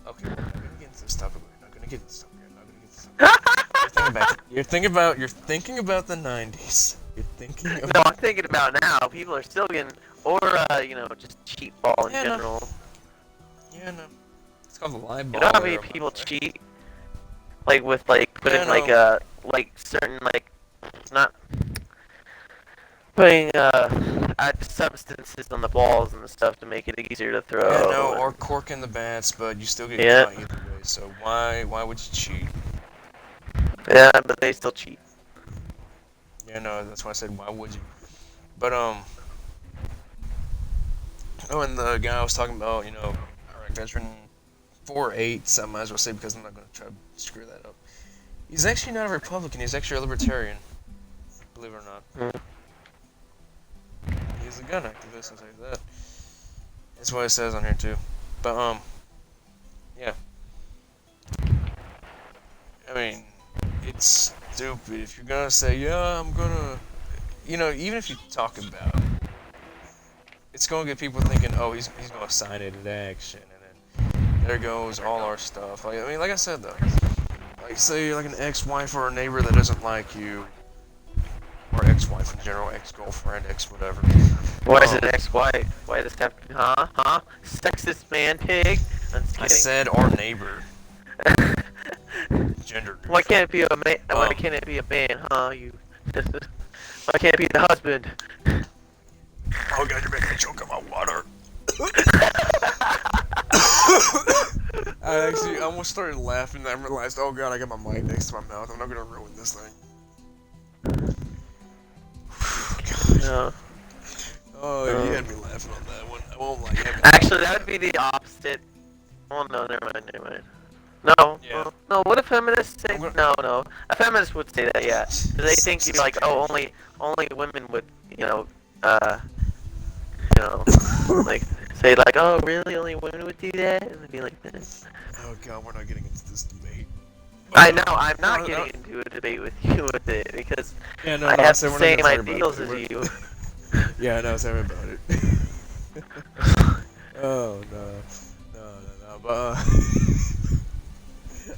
Okay, we're not gonna get into this topic. We're not gonna get into this topic. We're not gonna get into this topic. You're thinking about the 90s. You're thinking No, about. I'm thinking about now. People are still getting, or you know, just cheap ball in Yeah, no. general. Yeah, no. It's called the live You ball. know how many era, my people friend. cheat? Like with like putting Yeah, like no. like certain like not putting substances on the balls and stuff to make it easier to throw. Yeah, no, and- or corking the bats, but you still get Yeah. caught either way. So why would you cheat? yeah, but they still cheat. Yeah, no, that's why I said why would you? But oh, and the guy I was talking about, you know, Iraq veteran 4-8, so I might as well say because I'm not gonna try to screw that up. He's actually not a Republican. He's actually a Libertarian. Believe it or not. Mm. He's a gun activist. I'll tell you that. That's what it says on here too. But mean, it's stupid. If you're gonna say, yeah, I'm gonna, even if you talk about it, it's gonna get people thinking, oh, he's gonna sign it into action, and then there goes all our stuff. Like, I mean, like I said though, like say like an ex-wife or a neighbor that doesn't like you, or ex-wife in general, ex-girlfriend, ex-whatever. Why is it ex-wife? Why does it have to be, huh? Sexist man pig? I'm just I kidding. said our neighbor. Gender neutral. Why can't it be a man? Why can't it be a man, huh? Why can't it be the husband? Oh god, you're making me choke on my water. I almost started laughing and I realized, oh god, I got my mic next to my mouth. I'm not gonna ruin this thing. No. Oh, you had me laughing on that one. I won't like it. Actually, that would be the opposite. Oh no, never mind. No, Yeah. no. What if feminists say no? A feminist would say that, yeah. 'Cause they think you're like, oh, only women would, like say like, oh, really, only women would do that, and they'd be like this. Oh god, we're not getting into this debate. I know, I'm not getting into a debate with you with it because Yeah, no, I no, have so the we're not same gonna talk ideals about as it. you. Yeah, I know, tell me about it. Oh no, but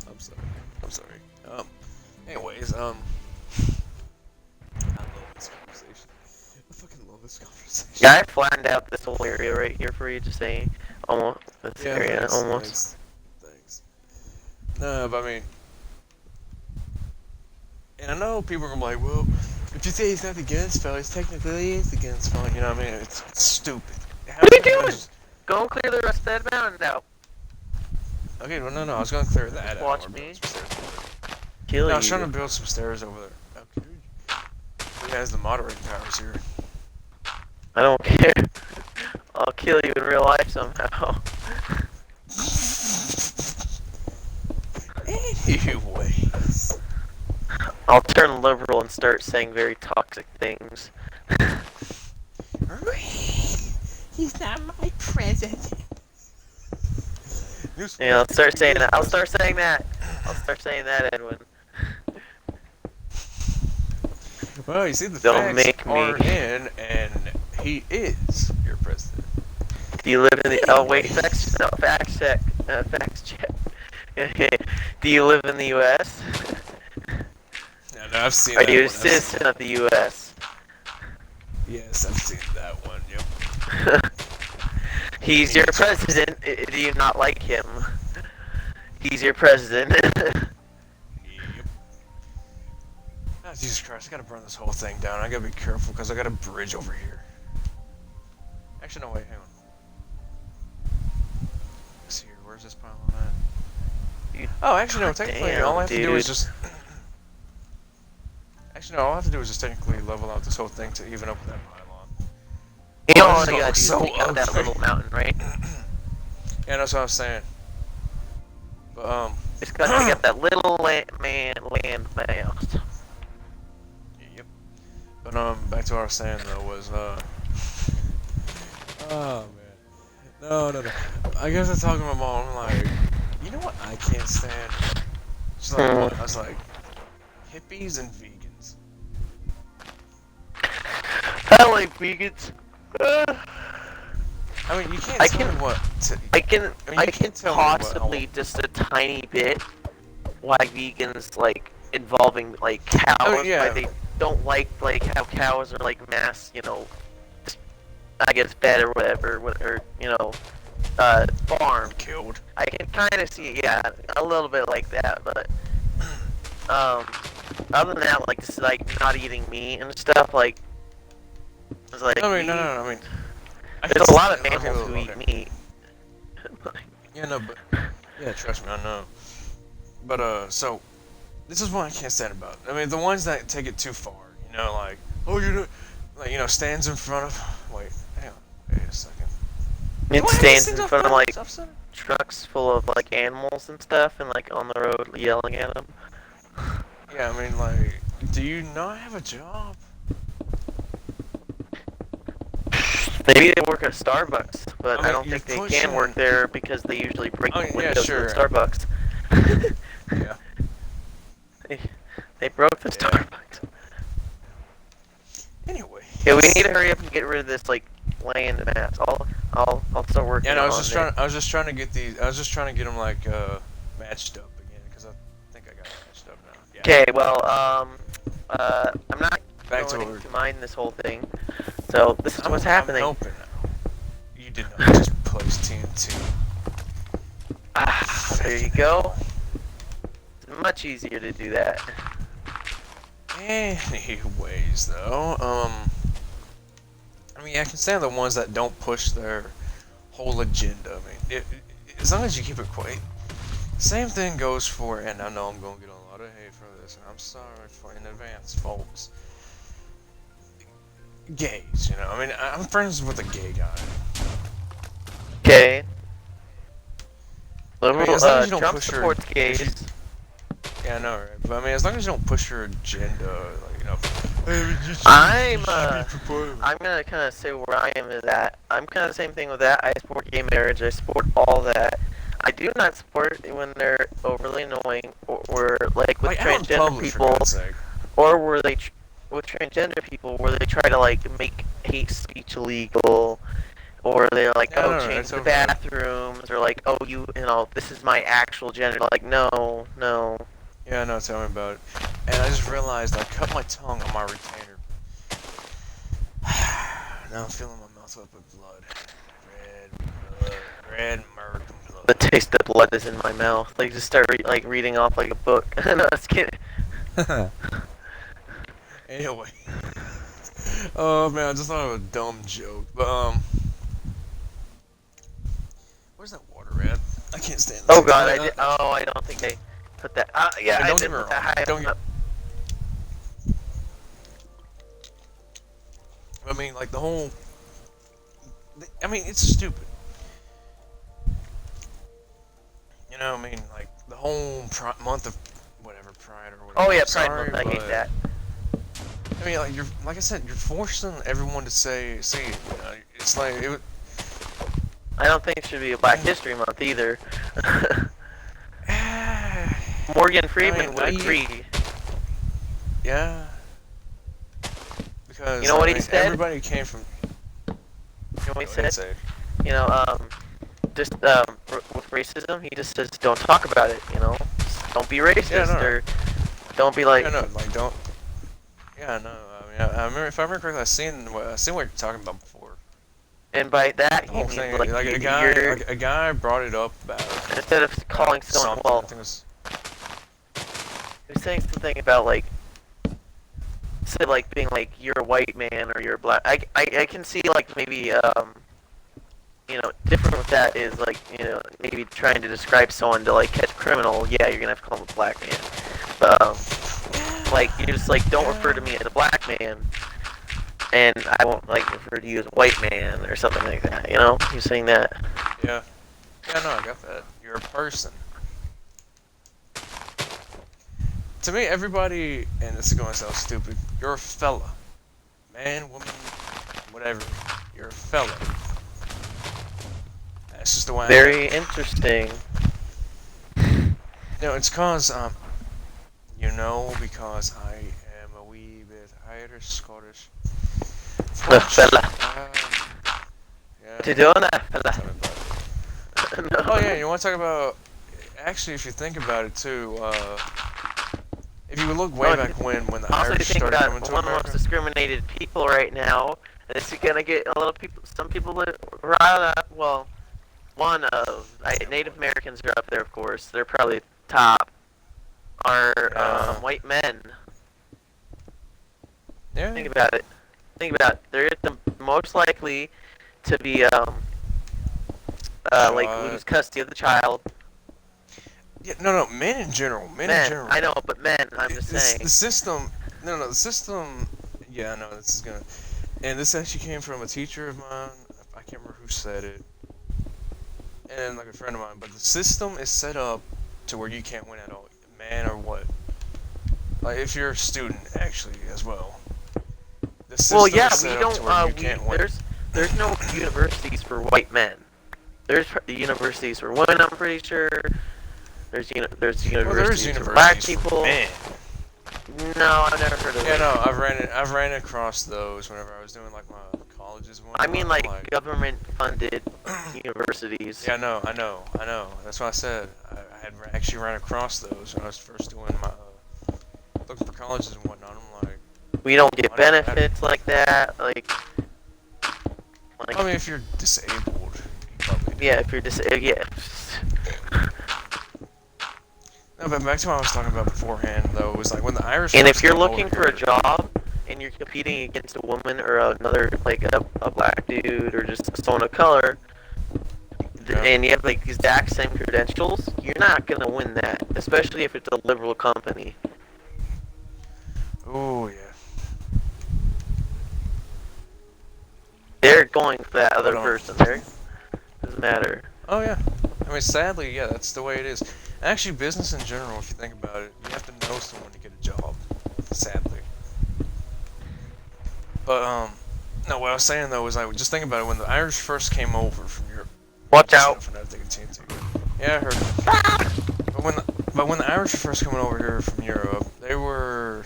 I'm sorry. Anyways, I love this conversation. I fucking love this conversation. Yeah, I flattened out this whole area right here for you to say almost this area thanks, almost. Thanks. No, but I mean, and I know people are gonna be like, well, if you say it's not the gun's fault, it's technically is the gun's fault. You know what I mean? It's stupid. What are you doing? Go and clear the rest of that mountain out. Okay, well, no, I was gonna clear that Just out. watch or build me. some stairs over there. Kill No, you. I was trying to build some stairs over there. Okay. Who has the moderating powers here? I don't care. I'll kill you in real life somehow. Anyways. I'll turn liberal and start saying very toxic things. He's not my president. Yeah, I'll start saying that. I'll start saying that, Edwin. Well, you see, the Don't facts make me. are in, and he is your president. Do you live in the? Oh wait, fact check. Facts check. Do you live in the U.S.? No, I've seen Are that you a one. citizen of the U.S.? Yes, I've seen that one, yep. He's your president. Do you not like him? He's your president. Yep. Oh, Jesus Christ, I gotta burn this whole thing down. I gotta be careful because I got a bridge over here. Actually, no, wait, hang on. Let's see here, where's this pylon at? Oh, actually, no, technically, Damn, all I have to do is dude. just. Actually, no, all I have to do is just technically level out this whole thing to even up that pylon. You know Oh, all this you gotta do is is so take out that ugly. little mountain, right? Yeah, that's what I was saying. But, Just gotta take out that little land mass. Yep. But back to what I was saying though was oh man, no. I guess I was talking to my mom. I'm like, you know what I can't stand? She's like, what? I was like, hippies and vegans. I like vegans. I mean, you can't I tell can- me what. I can you can't tell me what- possibly just a tiny bit why vegans like involving like cows. Oh, yeah. Why they don't like how cows are like mass, I guess fed or whatever, or farmed. Killed. I can kind of see, yeah, a little bit like that, but other than that, like just like not eating meat and stuff, like it's like I mean, no. I mean, there's a lot of okay, mammals who okay. eat meat. Yeah, no, but yeah, trust me, I know. But so this is what I can't stand about it. I mean, the ones that take it too far, like, oh, stands in front of. Wait, hang on, wait a second. It Why stands these in things front of are like upside- trucks full of like animals and stuff, and like on the road yelling at them. Yeah, I mean, like, do you not have a job? Maybe they work at Starbucks, but I I, mean, don't you're think they pushing- can work there because they usually break Oh, the yeah, windows sure. at Starbucks. Yeah. They broke the Yeah. Starbucks. Anyway. Yeah, we need to hurry up and get rid of this like land maps. I'll start working Yeah, no, on I was just trying to get these. I was just trying to get them like matched up again because I think I got it matched up now. Yeah. Okay, well, I'm not Back to going what to mine this whole thing. So this is what's happening. I'm helping now. You did not just place TNT. There you go. It's much easier to do that. Anyways, though, I mean, I can stand the ones that don't push their whole agenda. I mean, as long as you keep it quiet. Same thing goes for, and I know I'm going to get a lot of hate for this, and I'm sorry for in advance, folks. Gays, you know. I mean, I'm friends with a gay guy. Okay. I mean, as long as you don't Trump push your- supports gays. Yeah, I know, right? But I mean, as long as you don't push your agenda, like, you know. I'm gonna kind of say where I am is that I'm kind of the same thing with that. I support gay marriage. I support all that. I do not support it when they're overly annoying, or like with Like, out in transgender public, for people, God's sake. or where they with transgender people where they try to like make hate speech illegal, or they're like, Yeah, oh, no, change that's the okay. bathrooms, or like, oh, you know, this is my actual gender. Like, no. Yeah, no, tell me about it. And I just realized I cut my tongue on my retainer. Now I'm filling my mouth up with blood. Red American The blood. taste of blood is in my mouth. Like, just start reading off like a book. No, just kidding. Anyway. Oh man, I just thought of a dumb joke. But where's that water at? I can't stand this. Oh god, I did. Oh, I don't think I put that. Yeah, I don't did get me put that wrong. high Don't up. I mean, like the whole. I mean, it's stupid. You know, I mean, like the whole month of whatever Pride or whatever. Oh yeah, I'm Pride sorry, Month. I hate but- that. I mean, like I said, you're forcing everyone to say it. You know, it's like it. I don't think it should be a Black History Month either. Morgan Freeman would agree. Yeah. Because You know what I he mean, said? Everybody came from. You know what he Go ahead, said? say it. You know, just with racism, he just says don't talk about it. You know, just don't be racist Yeah, no. or don't be like. Yeah, no, like don't. Yeah, no. I mean, I remember if I remember correctly, I seen what you're talking about before. And by that, The he whole means thing, like, like you're, a guy brought it up about. instead of calling someone, something. I well, think it was. he was saying something about like, instead of like being like you're a white man or you're a black. I can see like maybe you know, different with that is like, you know, maybe trying to describe someone to like catch a criminal. Yeah, you're gonna have to call him a black man. But like you just like don't refer to me as a black man, and I won't like refer to you as a white man or something like that. You know, he's saying that. Yeah. Yeah, no, I got that. You're a person. To me, everybody, and this is going to sound stupid, you're a fella. Man, woman, whatever. You're a fella. That's just the way I am. Very interesting. No, it's cause, you know, because I am a wee bit Irish, Scottish. The fella. Yeah. What you doing, that fella? Tell me about it. No. Oh yeah, you want to talk about? Actually, if you think about it too, if you look way Oh, back when the Also, you Irish think started about coming to one of the most America. discriminated people right now. It's gonna get a little people. Some people that riled up. Well, one of Native Americans are up there, of course. They're probably top. Are Yeah. white men. Yeah. Think about it. Think about it. They're the most likely to be like lose custody of the child. Yeah. No, men in general. Men in Men, general. I know, but men. I'm just It's- saying. The system. No, the system. Yeah, I know this is gonna. And this actually came from a teacher of mine. I can't remember who said it. And like a friend of mine. But the system is set up to where you can't win at all, man or what. Like if you're a student, actually, as well. The system Well, yeah, is we set up don't. to where you can't win. There's no universities for white men. There's universities for women. I'm pretty sure. There's Well, universities there's for black universities for people. men. No, I've never heard of Yeah, it. no, I've ran across those whenever I was doing like my colleges and I whatnot. mean, like government-funded universities. Yeah, I know. That's what I said. I had actually ran across those when I was first doing my looking for colleges and whatnot. I'm like, We don't get why does that benefits like that. Like, I mean, if you're disabled, you probably do. yeah, if you're yeah. No, but back to what I was talking about beforehand, though, was like when the Irish. And first if you're came looking over for a here- job and you're competing against a woman or another, like a black dude or just someone of color, Yeah. and you have like the exact same credentials, you're not gonna win that, especially if it's a liberal company. Oh yeah. They're going for that other Hold on. person. There doesn't matter. Oh yeah. I mean, sadly, yeah, that's the way it is. Actually, business in general, if you think about it, you have to know someone to get a job. Sadly. But no, what I was saying though was like, just think about it. When the Irish first came over from Europe. Watch out. For another thing in TNT. Yeah, I heard. But when the Irish were first coming over here from Europe, they were.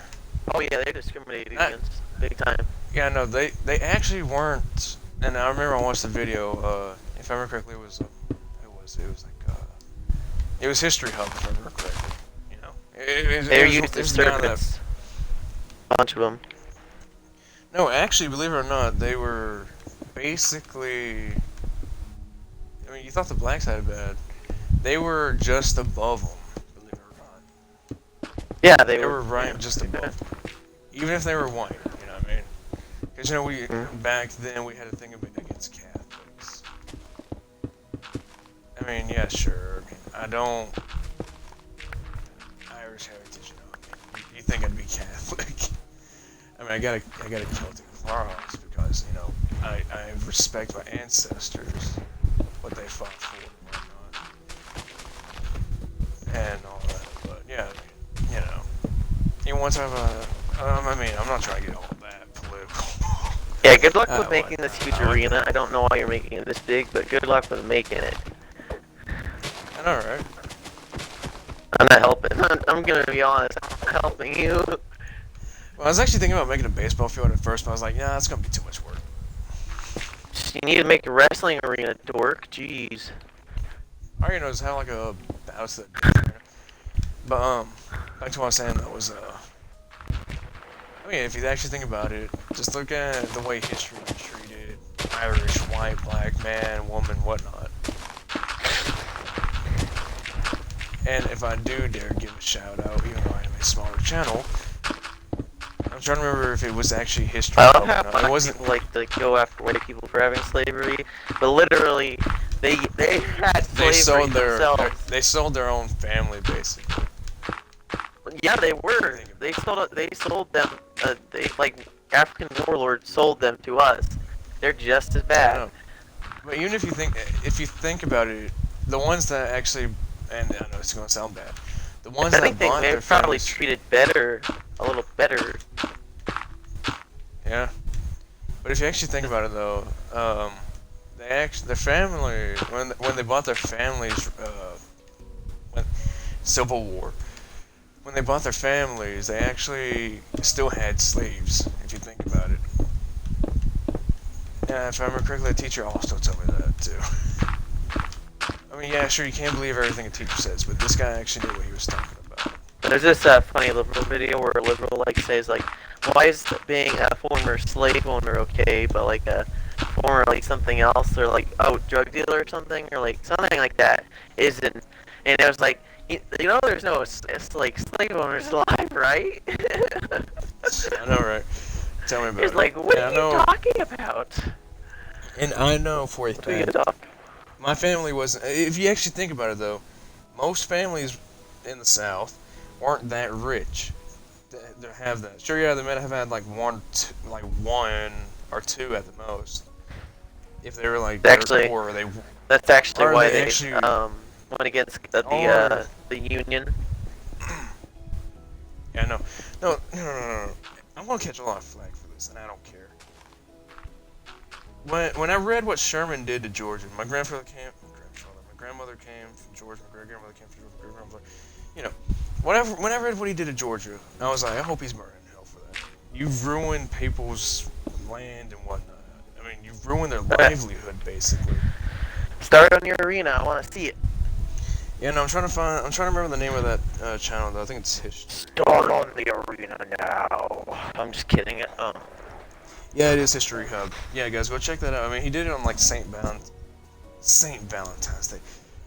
Oh yeah, they're discriminated against big time. Yeah, no, they actually weren't. And I remember I watched the video. If I remember correctly, it was like it was History Hub, if I remember correctly. You know, They're it used as was down that. servants. A bunch of them. No, actually, believe it or not, they were basically. I mean, you thought the blacks had it bad. They were just above them, believe it or not. Yeah, They were right just above them. Even if they were white, you know what I mean? Because, you know, back then we had a thing against Catholics. I mean, yeah, sure. I don't. Irish heritage, you know. I mean, you think I'd be Catholic? I mean, I gotta Celtic cross because, you know, I respect my ancestors, what they fought for and whatnot, and all that. But yeah, you know, you want to have a. I mean, I'm not trying to get all that political. Yeah, good luck I with don't making like this that. huge I like arena. that. I don't know why you're making it this big, but good luck with making it. I know, right? I'm not helping. I'm gonna be honest. I'm not helping you. Well, I was actually thinking about making a baseball field at first, but I was like, yeah, that's gonna be too much work. You need to make a wrestling arena, dork. Jeez. I already know just have like a house that. But back to what I was saying, that was I mean, if you actually think about it, just look at the way history treated Irish, white, black, man, woman, whatnot. And if I do dare give a shout out, even though I am a smaller channel, I'm trying to remember if it was actually history. I love how It black wasn't. people like to go after white people for having slavery, but literally, they had They slavery sold themselves. they sold their own family basically. Yeah, they were. They sold them. They like African warlords sold them to us. They're just as I bad. know. But even if you think about it, the ones that actually, and I know it's gonna sound bad, the ones If that anything, bought they're their probably families, treated better, a little better. yeah. But if you actually think about it though, their family when they bought their families, when Civil War, when they bought their families, they actually still had slaves. If you think about it. Yeah, if I remember correctly, the teacher also told me that too. I mean, yeah, sure, you can't believe everything a teacher says, but this guy actually knew what he was talking about. There's this funny liberal video where a liberal like says like, why is being a former slave owner okay, but like a former like something else or like drug dealer or something or like something like that isn't. And it was like, you know, there's no like slave owners alive, right? I know, right? Tell me about It's it. like, what Yeah, are I you know, talking about? and I know for a What are you fact, gonna talk? my family wasn't. If you actually think about it, though, most families in the South weren't that rich to have that. Sure, yeah, they might have had like one or two at the most. If they were like Actually, poor, or they That's actually Or why they they actually- went against the Or- union. yeah, no. I'm gonna catch a lot of flack for this, and I don't care. When I read what Sherman did to Georgia, my grandmother came from Georgia, my great grandmother, you know, when I read what he did to Georgia, I was like, I hope he's burning in hell for that. You've ruined people's land and whatnot. I mean, you've ruined their livelihood, basically. Start on your arena. I want to see it. Yeah, no, I'm trying to remember the name of that channel, though. I think it's History. Start on the arena now. I'm just kidding. Yeah, it is History Hub. Yeah, guys, go check that out. I mean, he did it on, like, St. Valentine's Day.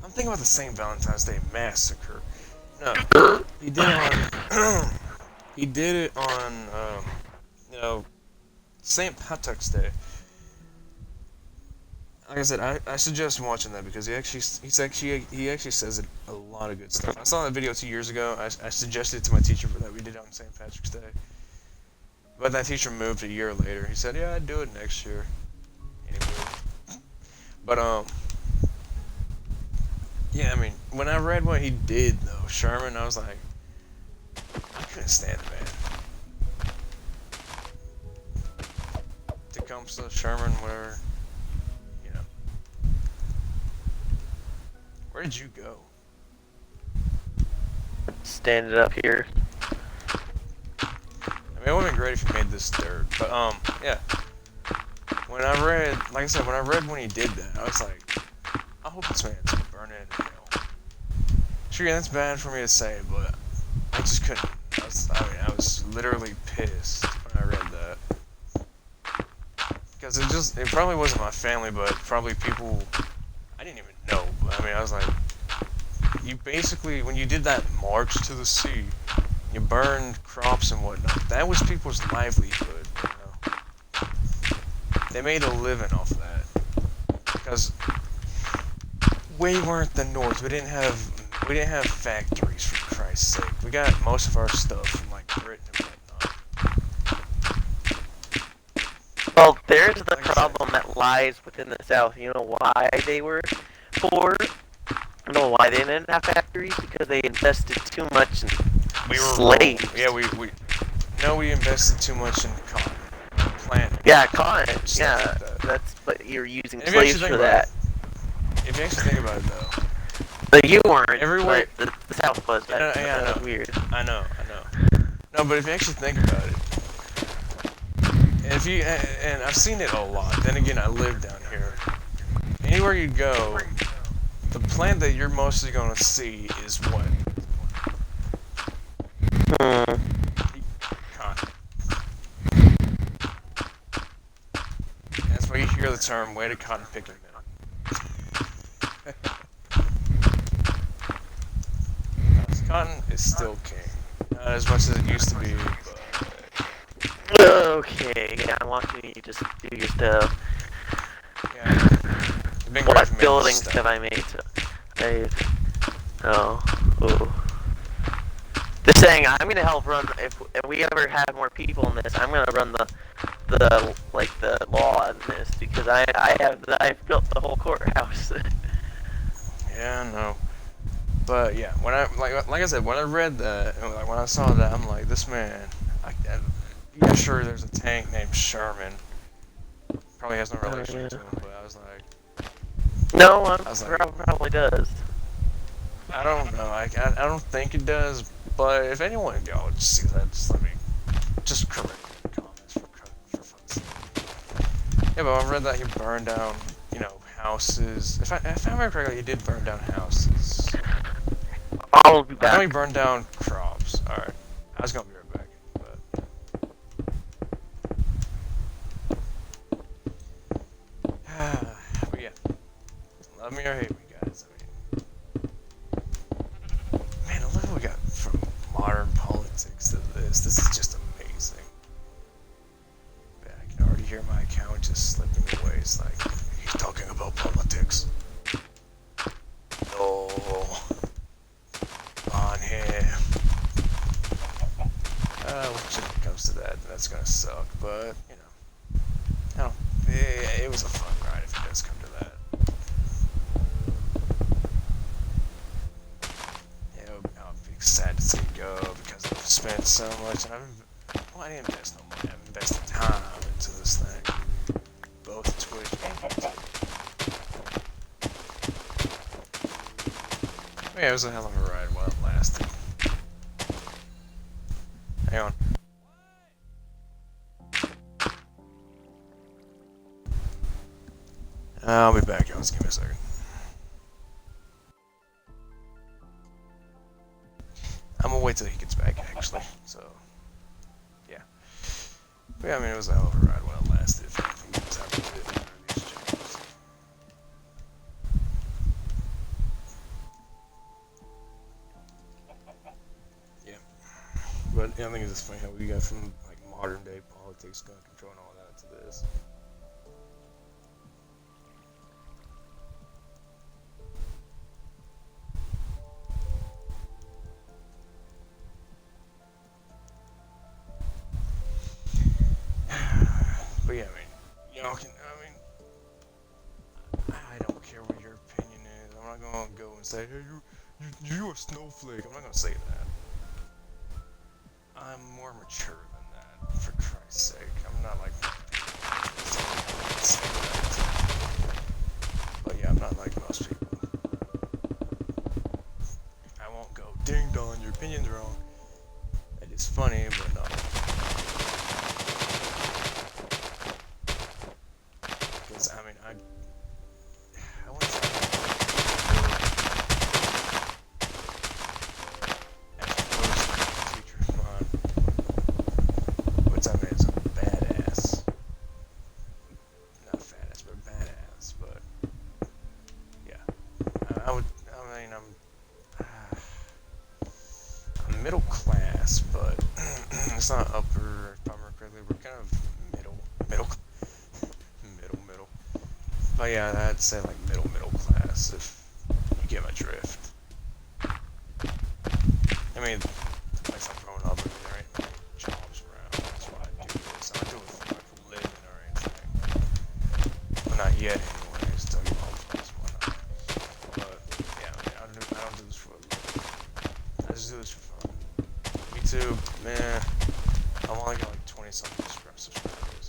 I'm thinking about the St. Valentine's Day Massacre. No, he did it on... he did it on, you know, St. Patrick's Day. Like I said, I suggest watching that because he actually says it a lot of good stuff. I saw that video 2 years ago. I suggested it to my teacher for that. We did it on St. Patrick's Day. But that teacher moved a year later. He said, yeah, I'd do it next year. And he moved. But, yeah, I mean, when I read what he did, though, Sherman, I was like, I couldn't stand the man. Tecumseh, Sherman, whatever. You know. Where did you go? Stand it up here. I mean, it would have been great if you made this dirt, but, yeah. When I read, like I said, when he did that, I was like, I hope this man's burning in hell. Sure, yeah, that's bad for me to say, but I just couldn't. I was literally pissed when I read that. Because it probably wasn't my family, but probably people I didn't even know. But, I mean, I was like, you basically, when you did that march to the sea, you burned crops and whatnot. That was people's livelihood, you know. They made a living off of that. Because we weren't the North. We didn't have factories, for Christ's sake. We got most of our stuff from like Britain and whatnot. Well, there's the problem that lies within the South. You know why they were poor? You know why they didn't have factories? Because they invested too much in slaves. Yeah, we invested too much in cotton. Planting. Yeah, cotton. Yeah, Like that. that's but you're using If you slaves actually for think that. If you actually think about it, though. But you weren't. Everywhere- But the South was. Yeah, That's I know. weird. I know. No, but if you actually think about it, and I've seen it a lot. Then again, I live down here. Anywhere you go, the plant that you're mostly going to see is what? Cotton. That's why you hear the term "way to cotton picking man." Cotton is still king. Not as much as it used to be, but Okay, yeah, I'm watching you just do your stuff. yeah. It's been great for What me to buildings stop. have I made? Ooh. Just saying, I'm gonna help run. If we ever have more people in this, I'm gonna run the law in this because I've built the whole courthouse. Yeah, I know. But yeah, when I like I said, when I read that, and like when I saw that, I'm like, this man. Yeah, sure, there's a tank named Sherman. Probably has no relation to him, but I was like, No, was like- probably does. I don't know. I don't think it does. But if anyone of y'all would see that, just let me correct me in the comments for fun's sake. Yeah, but I read that he burned down, you know, houses. If I remember correctly, he did burn down houses. I'll be I know he back. burned down crops. Alright. I was gonna be right back. But yeah. Love me or hate me, guys. I mean, man, look what we got from modern politics to this. This is just amazing. Man, I can already hear my account just slipping away. It's like, he's talking about politics. No. On here. Which if it comes to that, that's gonna suck, but, you know. I don't, it was a fun ride if it does come to that. Yeah, I'll be sad to see it go because I've spent so much, and I didn't invest no money, I've invested time into this thing. Both Twitch and YouTube. Yeah, it was a hell of a ride while it lasted. I'll be back, y'all. Just give me a second. I'm gonna wait till he gets back, actually. So, yeah. But yeah, I mean, it was a hell of a ride while it lasted. If anything was ever did under these jobs. Yeah. But yeah, I think it's just funny how we got from like modern day politics, gun control, and all that to this. But yeah, I mean, y'all can, I mean, I don't care what your opinion is. I'm not gonna go and say, hey, you're a snowflake. I'm not gonna say that. I'm more mature than that, for Christ's sake. I'm not like, but yeah, I'm not like most people. I won't go, ding dong, your opinion's wrong. It is funny, but no. Because, I mean, I wouldn't say teacher fun. Which I mean is a badass. Not fat ass, but badass, but yeah. I'm middle class, but it's not upper, if I remember correctly, we're kind of middle. But yeah, I'd say like middle class, if you get my drift. I mean, the place I'm growing up, I mean, there ain't many jobs around. That's why I do this. I don't do it for like a living or anything. Well, not yet, anyways. Till you home place and whatnot. But yeah, I mean, I don't do this for a living. I just do this for fun. YouTube, man, I've only got like 20 something subscribers.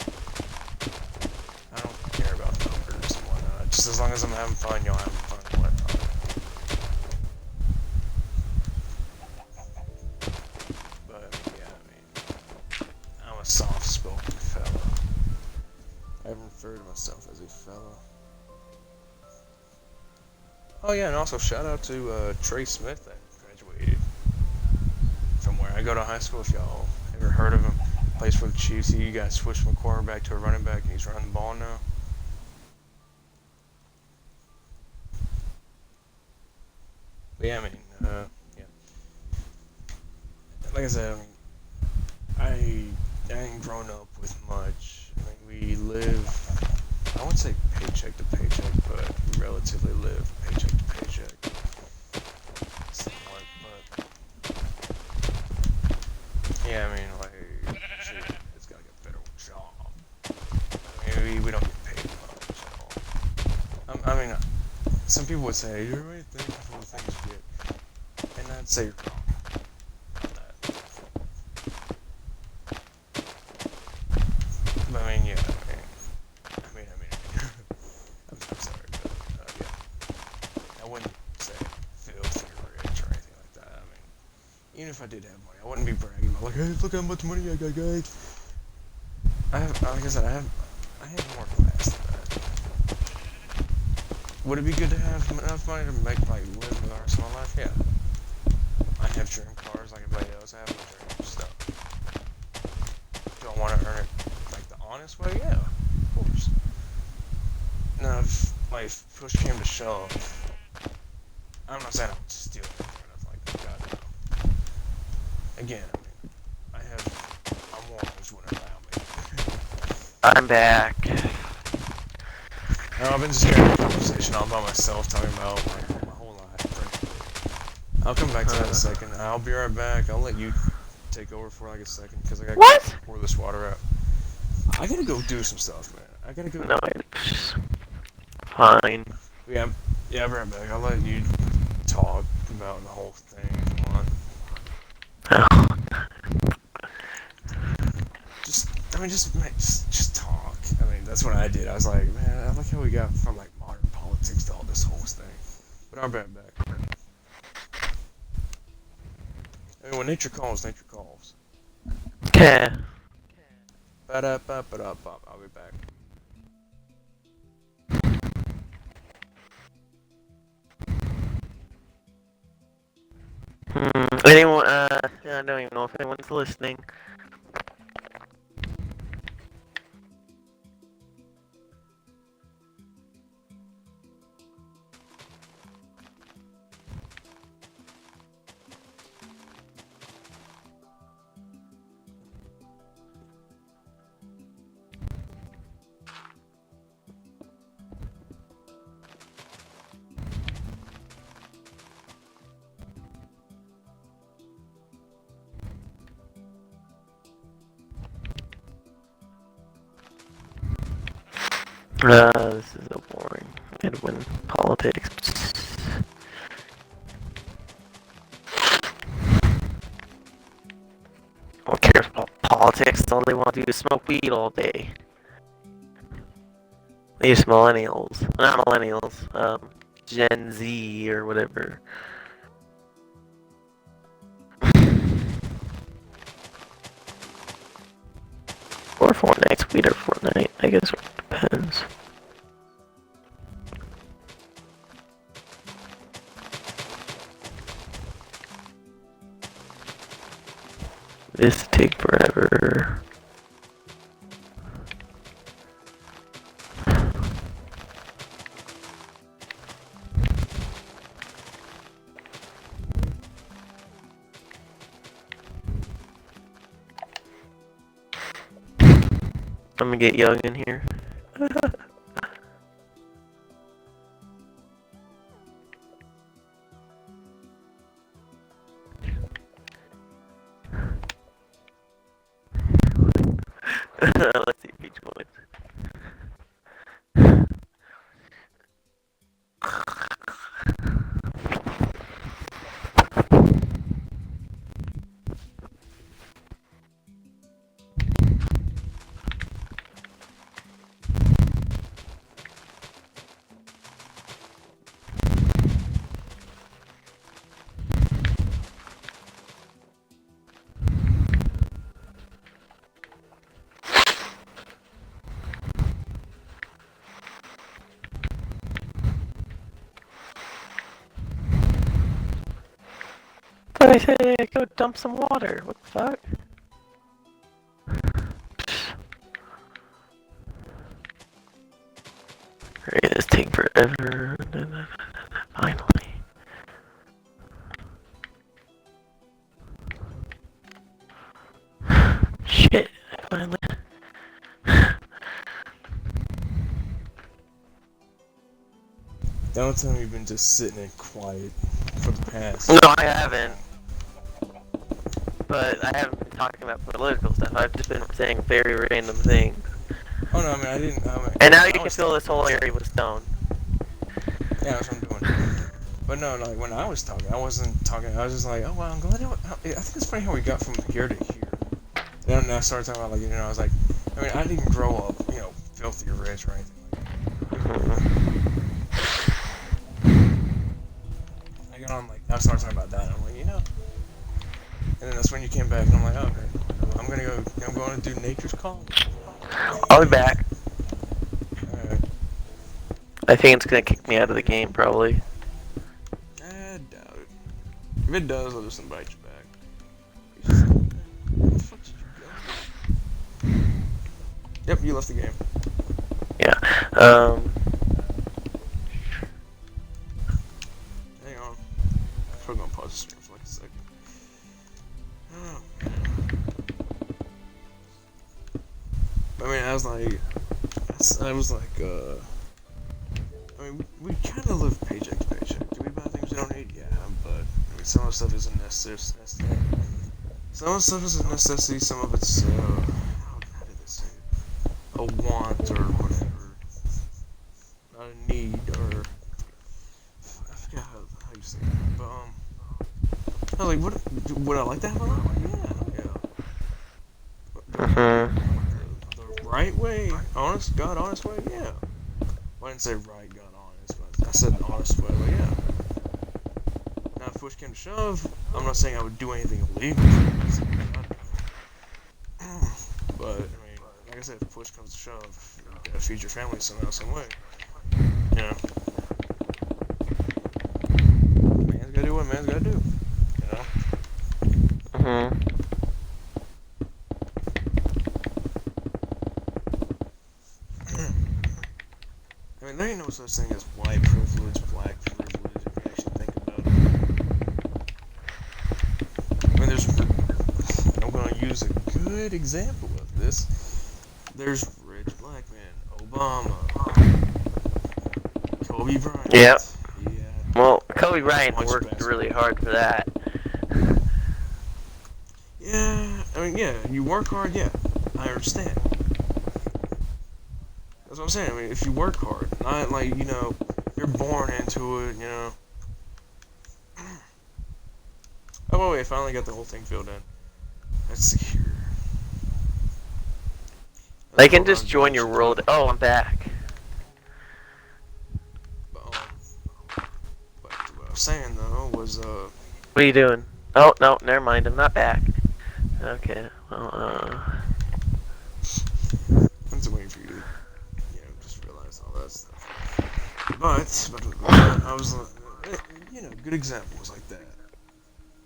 I don't care about numbers and whatnot. Just as long as I'm having fun, y'all having fun and whatnot. I'm a soft-spoken fella. I haven't referred to myself as a fella. Oh yeah, and also shout out to Trey Smith that graduated from where I go to high school. If y'all ever heard of him, plays for the Chiefs. He got switched from a quarterback to a running back, and he's running the ball now. But yeah, I mean, yeah. Like I said, I mean, I ain't grown up with much. I mean, we live, I wouldn't say paycheck to paycheck, but we relatively live paycheck to paycheck. Somewhat, but yeah, I mean, like, shit, it's gotta get a better job. I mean, we don't get paid much at all. I mean, some people would say, you're really thankful for the things you get. And I'd say you're wrong on that. But I mean, yeah, I mean, I'm sorry, but yeah. I wouldn't say filthy rich or anything like that. I mean, even if I did have money, I wouldn't be bragging about like, hey, look how much money I got, guys. Like I said, I have more class than that. Would it be good to have enough money to make like live the rest of my life? Yeah. I have dream cars like everybody else. I have my dream stuff. Do I want to earn it like the honest way? Yeah, of course. Now, if like push came to shove, I'm not saying I'll steal anything or nothing like that. God no. Again, I mean, I'm morals wouldn't allow me. I'm back. No, I've been just carrying a conversation all by myself, talking about like my whole life. I'll come back to that in a second. I'll be right back. I'll let you take over for like a second because I gotta go pour this water out. I gotta go do some stuff, man. I gotta go. No, it's fine. Yeah, I'll be right back. I'll let you talk about the whole thing if you want. Oh. Just talk. I mean, that's what I did. I was like, man, I like how we got from like modern politics to all this whole thing. But I'll be right back. I mean, when nature calls, nature calls. Okay. Ba-da-ba-ba-da-ba. I'll be back. Anyone? I don't even know if anyone's listening. This is so boring. Edwin politics. No one cares about politics. All they want to do is smoke weed all day. These millennials, not millennials. Gen Z or whatever. Or Fortnite, Sweet or Fortnite. I guess it depends. This take forever. I'm gonna get Young in here. Let's see if he joins. But I said go dump some water. What the fuck? Alright, this take forever. Finally. Shit, finally. Don't tell me you've been just sitting in quiet for the past. No, I haven't. But I haven't been talking about political stuff. I've just been saying very random things. Oh no, I mean I didn't. And now you can fill this whole area with stone. Yeah, that's what I'm doing. But no, like when I was talking, I wasn't talking. I was just like, oh wow, I'm glad. I think it's funny how we got from here to here. And then I started talking about like I was like, I mean I didn't grow up, filthy rich or anything. I got on like I started talking about that. And I'm like, and then that's when you came back, and I'm like, oh, okay, I'm going to do Nature's Call. I'll be back. Alright. I think it's gonna kick me out of the game, probably. I doubt it. If it does, I'll just invite you back. Where the fuck did you go? Yep, you left the game. Yeah. Hang on. I'm probably gonna pause the stream for like a second. Oh, I mean, I was like, I mean, we kind of live paycheck to paycheck. Do we buy things we don't need? Yeah, but I mean, some of the stuff isn't necessary. Some of the stuff is a necessity. Some of it's how did this say it? A want or whatever, not a need or I forget how you say it. But I was like, would I like to have a lot? Yeah. The right way, honest way, yeah. Well, I didn't say right, God, honest, but I said an honest way, but yeah. Now, if push came to shove, I'm not saying I would do anything illegal. But, I mean, like I said, if push comes to shove, you gotta feed your family somehow, some way. Man's gotta do what man's gotta do, no such thing as white privilege, black privilege, if you actually think about it. I mean, I'm gonna use a good example of this. There's rich black men, Obama, Kobe Bryant. Yep. Yeah. Well, Kobe Bryant Much worked better. really hard for that. Yeah, I mean, yeah, you work hard, yeah, I understand. That's what I'm saying. I mean, if you work hard, not like, you know, you're born into it, you know. Oh, wait, I finally got the whole thing filled in. That's secure. They can just join your world. Oh, I'm back. But what I was saying, though, was, What are you doing? Oh, no, never mind. I'm not back. Okay. Well, I'm just waiting for you to, you know, just realize all that stuff. But I was, you know, good examples like that.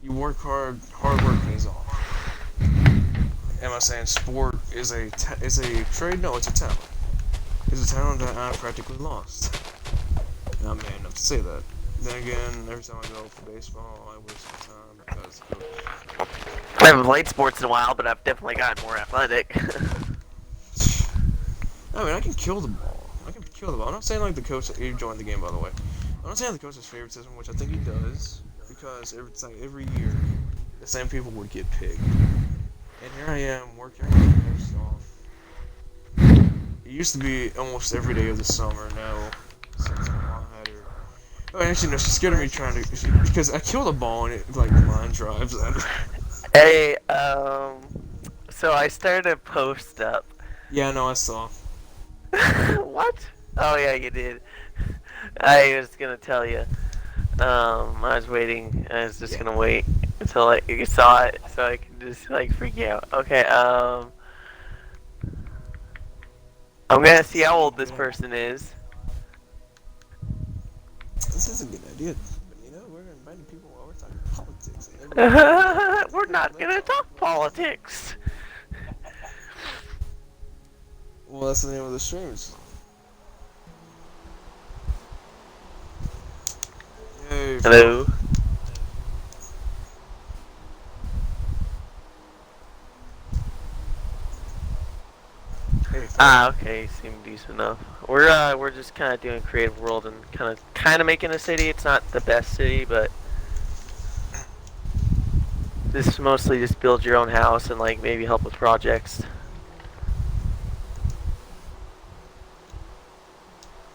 You work hard, hard work pays off. Am I saying sport is a trade? No, it's a talent. It's a talent that I practically lost. And I'm man enough to say that. Then again, every time I go for baseball, I waste my time because coach. I haven't played sports in a while, but I've definitely gotten more athletic. I mean, I can kill the ball. I can kill the ball. I'm not saying like the coach. He joined the game, by the way. I'm not saying the coach's favoritism, which I think he does, because it's like every year the same people would get picked. And here I am working my ass off. It used to be almost every day of the summer. Now, since I'm on header. Oh, actually, no, she's scared of me trying to. Because I killed a ball and it like line drives. Hey, so I started a post up. Yeah, no, I saw. What? Oh yeah, you did. I was gonna tell you. I was waiting. I was just gonna wait until like you saw it, so I could just like freak you out. Okay. I'm gonna see how old this person is. This is a good idea. But you know, we're inviting people while we're talking politics. And We're not gonna talk politics. well, that's the name of the streams. Yay. Hello. Hey, Okay, seemed decent enough. We're just kind of doing creative world and kind of making a city. It's not the best city, but this is mostly just build your own house and like maybe help with projects.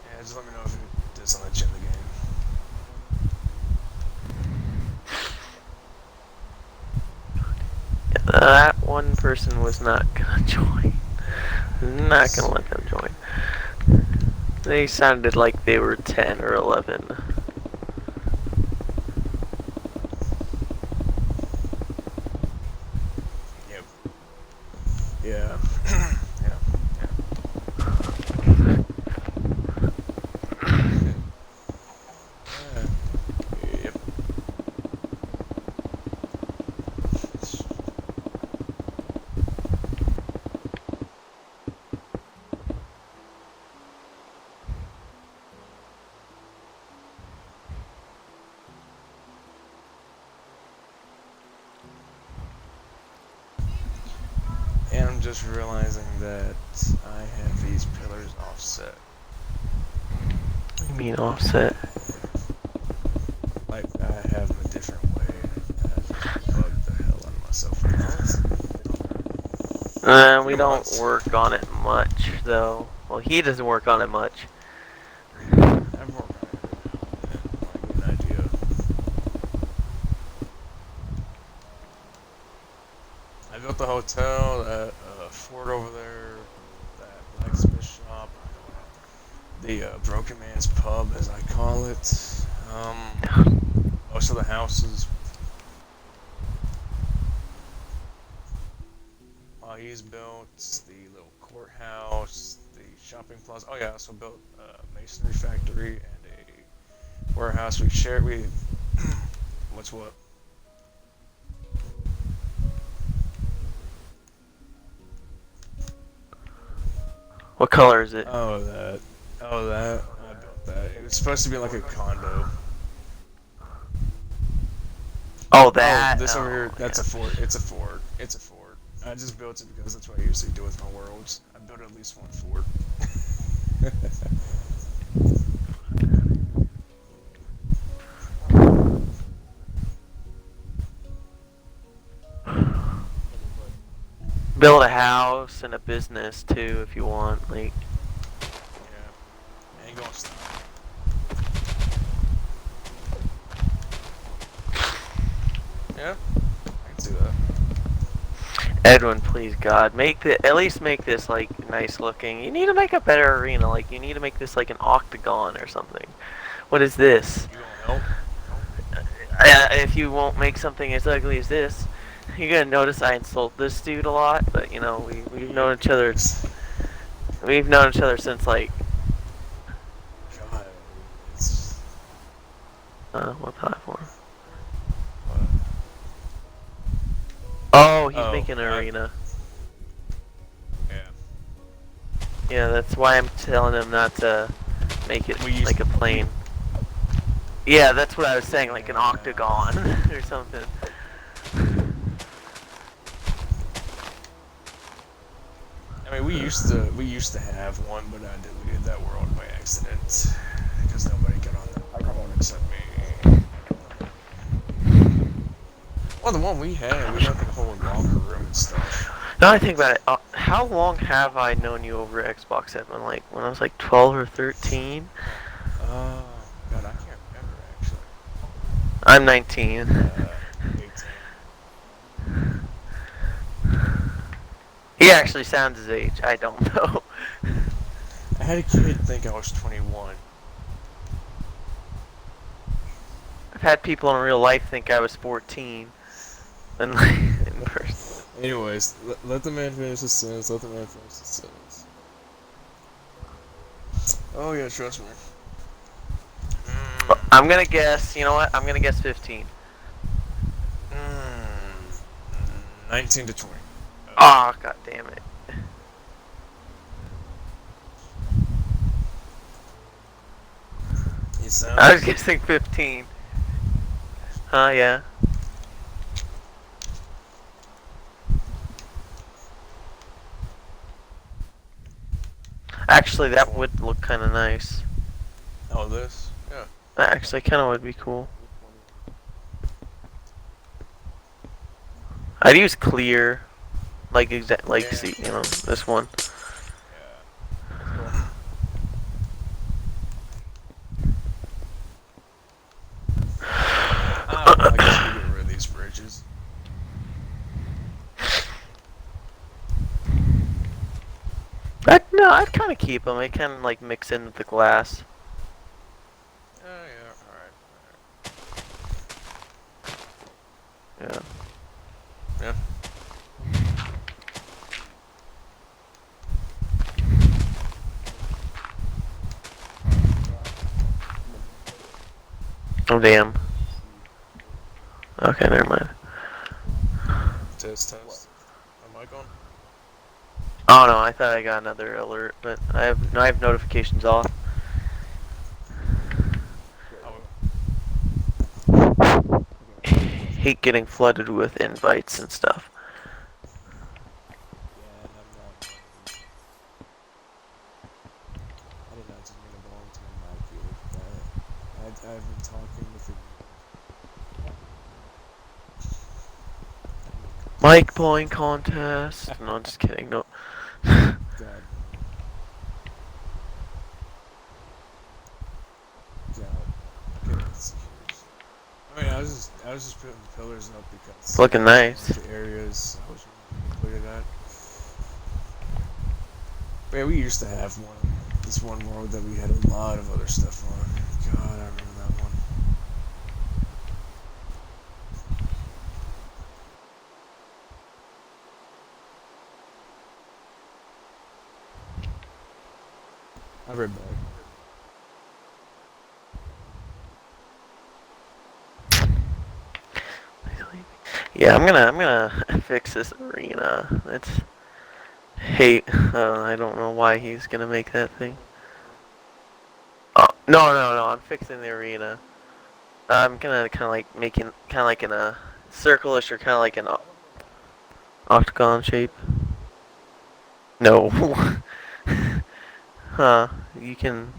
Yeah, just let me know if you did something in the game. That one person was not gonna join. Not gonna let them join. They sounded like they were 10 or 11. Yep. Yeah. Yep. And I'm just realizing that I have these pillars offset. What do you mean offset? Like, I have them a different way. I just bugged the hell out of myself with this. We don't work on it much, though. Well, he doesn't work on it much. I've worked on it. Like, an idea. I built the hotel, that fort over there, that blacksmith shop, the Broken Man's Pub, as I call it. Most of the houses. He's built the little courthouse, the shopping plaza. Oh yeah, I also built a masonry factory and a warehouse. We share. What's what? What color is it? Oh that. I built It's supposed to be like a condo. Oh, that. Oh, this over here, oh, that's yeah. a fort. It's a fort. It's a fort. I just built it because that's what I usually do with my worlds. I build at least one fort. Build a house and a business too if you want. Like, Yeah. Ain't gonna stop. Yeah, I can see that. Edwin, please God, at least make this like nice looking. You need to make a better arena. Like, you need to make this like an octagon or something. What is this? You gonna help? If you won't make something as ugly as this, you're gonna notice I insult this dude a lot. But you know, we've known each other. We've known each other since like God, it's what platform? what? Oh, he's Oh, making an arena. Yeah. Yeah, that's why I'm telling him not to make it We used- like a plane. Yeah, that's what I was saying, like an octagon or something. I mean, we used to have one, but I deleted that world by accident because nobody got on that world except me. Well, the one we had like a whole locker room and stuff. Now I think about it, how long have I known you over Xbox Edwin? Like when I was like 12 or 13? Oh, God, I can't remember actually. I'm 19. 18. He actually sounds his age. I don't know. I had a kid think I was 21. I've had people in real life think I was 14. And like, in person. Anyways, let the man finish his sentence. Let the man finish his sentence. Oh yeah, trust me. I'm gonna guess, you know what? I'm gonna guess 15. 19 to 20. Oh, god damn it. You sound. I was guessing 15. Yeah. Actually, that would look kind of nice. Oh, this? Yeah. That actually kind of would be cool. I'd use clear, like see, you know, this one. I don't know, I guess we get rid of these bridges. No, I'd kind of keep them. They kind of like mix in with the glass. Oh yeah, alright. Yeah. Yeah. Oh damn. Okay, never mind. Test. Am I on? Oh no, I thought I got another alert, but I have notifications off. Hate getting flooded with invites and stuff. I did not just mean to belong to my mic like that. I've been talking with the Mic blowing contest. No, I'm just kidding. No. God. Okay, let's see here. I mean, I was just putting the pillars up because It's looking nice. the areas I was clear that. But yeah, we used to have this one world that we had a lot of other stuff on. God, I remember that one. I'll be right back. Yeah, I'm gonna fix this arena. It's hate. I don't know why he's gonna make that thing. Oh, No, no, no. I'm fixing the arena. I'm gonna kind of like making kind of like in a circle-ish or kind of like an octagon shape. No. Huh. You can.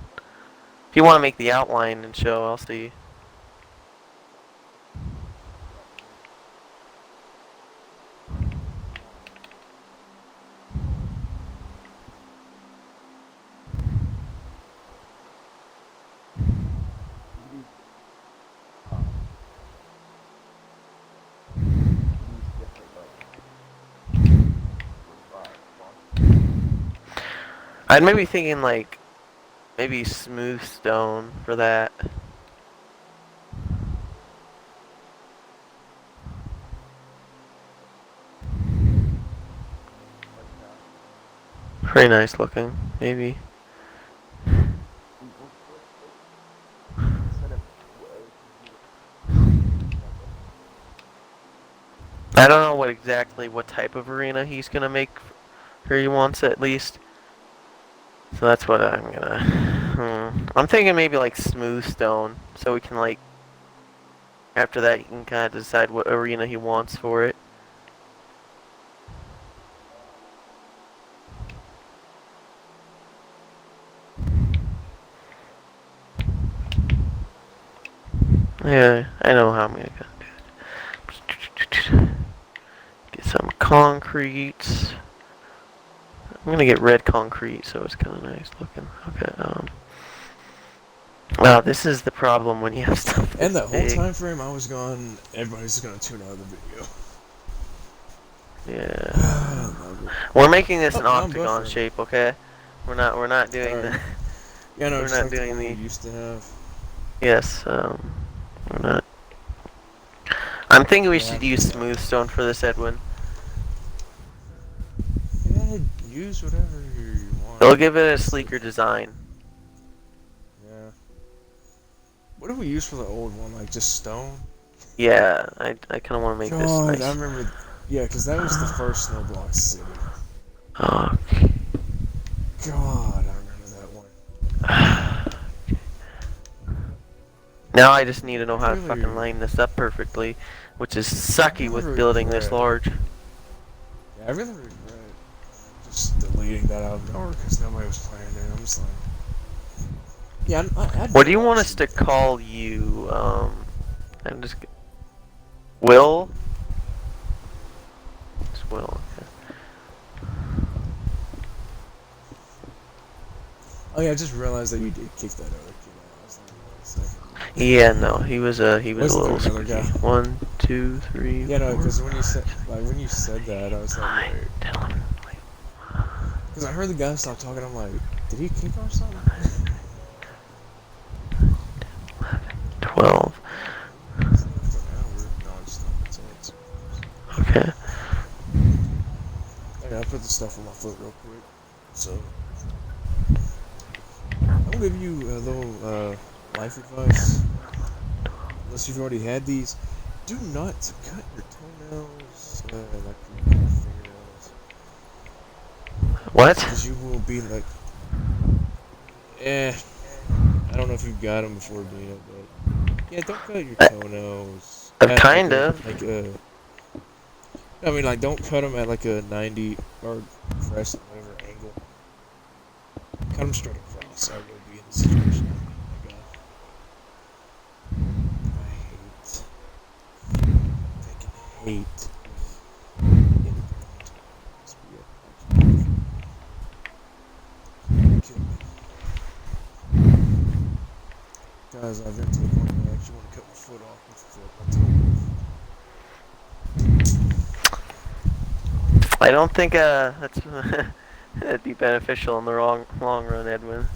If you want to make the outline and show, I'll see. I'd maybe thinking like maybe smooth stone for that. Pretty nice looking, maybe. I don't know what type of arena he's gonna make, or he wants at least. So that's what I'm gonna. I'm thinking maybe like smooth stone, so we can like. After that, you can kind of decide what arena he wants for it. Yeah, I know how I'm gonna do it. Get some concrete. I'm gonna get red concrete, so it's kind of nice looking. Okay. Wow, this is the problem when you have stuff. And that whole big. time frame I was gone, everybody's gonna tune out of the video. Yeah. We're making this an Oh, octagon shape, okay? We're not doing Alright. the. Yeah, no, We're it's not like the doing one we the- used to have. Yes. We're not. I'm thinking we Yeah. should use smooth stone for this, Edwin. Yeah, use whatever you want. It'll give it a sleeker design. Yeah. What did we use for the old one? Like just stone? Yeah, I kind of want to make this God, nice. I remember. Yeah, because that was the first Snowblock City. Oh. God, I remember that one. Now I just need to know how to Really? fucking line this up perfectly, which is sucky with really building this regret- large. Yeah, I really regret just deleting that out of nowhere because nobody was playing it. I'm just like. Yeah, I'd What do you want us to call you? I'm just. Will? It's Will. Okay. Oh yeah, I just realized that you did kick that other kid out. I was like, wait a second. Yeah, no, he was a Wasn't little there another squeaky. guy? 1, 2, 3. Yeah, no, 4, because when you said that, I was like, 9, wait. 10, 11, Because I heard the guy stop talking. I'm like, did he kick or something? 12. Okay. I put the stuff on my foot real quick. So, I'll give you a little life advice. Unless you've already had these, do not cut your toenails like your fingernails. What? Because you will be like, I don't know if you've got them before, Dino, but yeah, don't cut your toenails. at, Kind like, of. I mean, like, don't cut them at like a 90 or crescent, whatever angle. Cut them straight across. I will be in the situation. Oh my god. I fucking hate. Kill me. Guys, I've been to the point where I actually want to cut my foot off with my toe. I don't think that's that'd be beneficial in the long run, Edwin.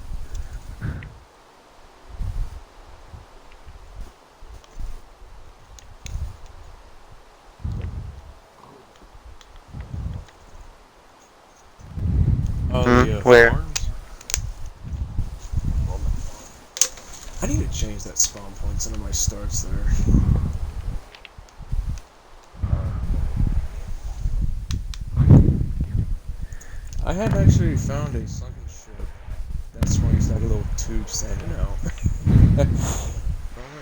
Oh, yeah. Where? Farms? I need to change that spawn points into my starts there. I have actually found a sunken ship that swings like a little tube standing out. I'm gonna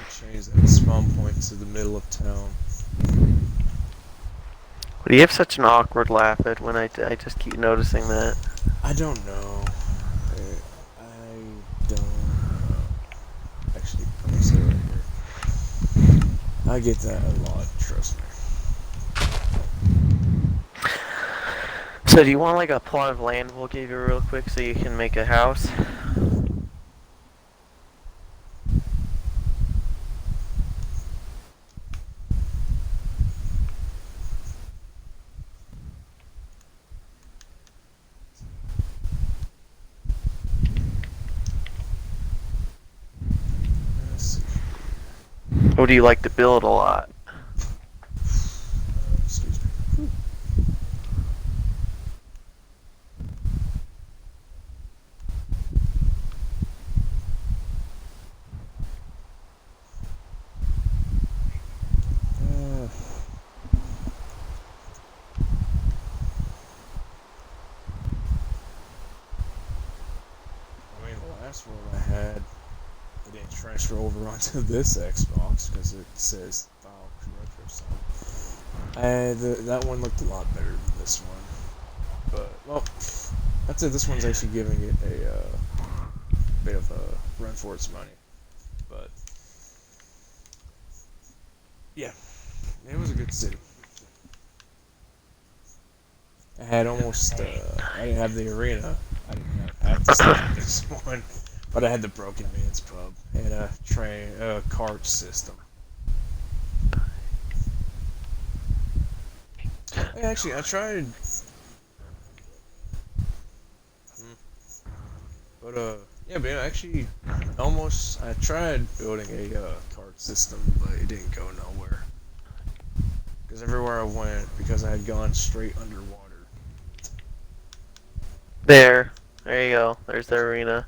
change that spawn point to the middle of town. Do you have such an awkward laugh, Edwin? I just keep noticing that. I don't know. I don't know. Actually, let me say it right here. I get that a lot, trust me. So do you want like a plot of land we'll give you real quick so you can make a house? Let's see. Or do you like to build a lot? Excuse me. I mean, the last one I had, it didn't transfer over onto this Xbox because it says file corrupted or something. That one looked a lot better than this one. But, well, I'd say this one's actually giving it a bit of a run for its money. But, yeah, it was a good city. I had almost, I didn't have the arena. I didn't have half the stuff in this one. But I had the Broken Man's Pub and a cart system. Hey, actually, I tried. But yeah, actually, almost. I tried building a cart system, but it didn't go nowhere. Because everywhere I went, because I had gone straight underwater. There you go. There's the arena.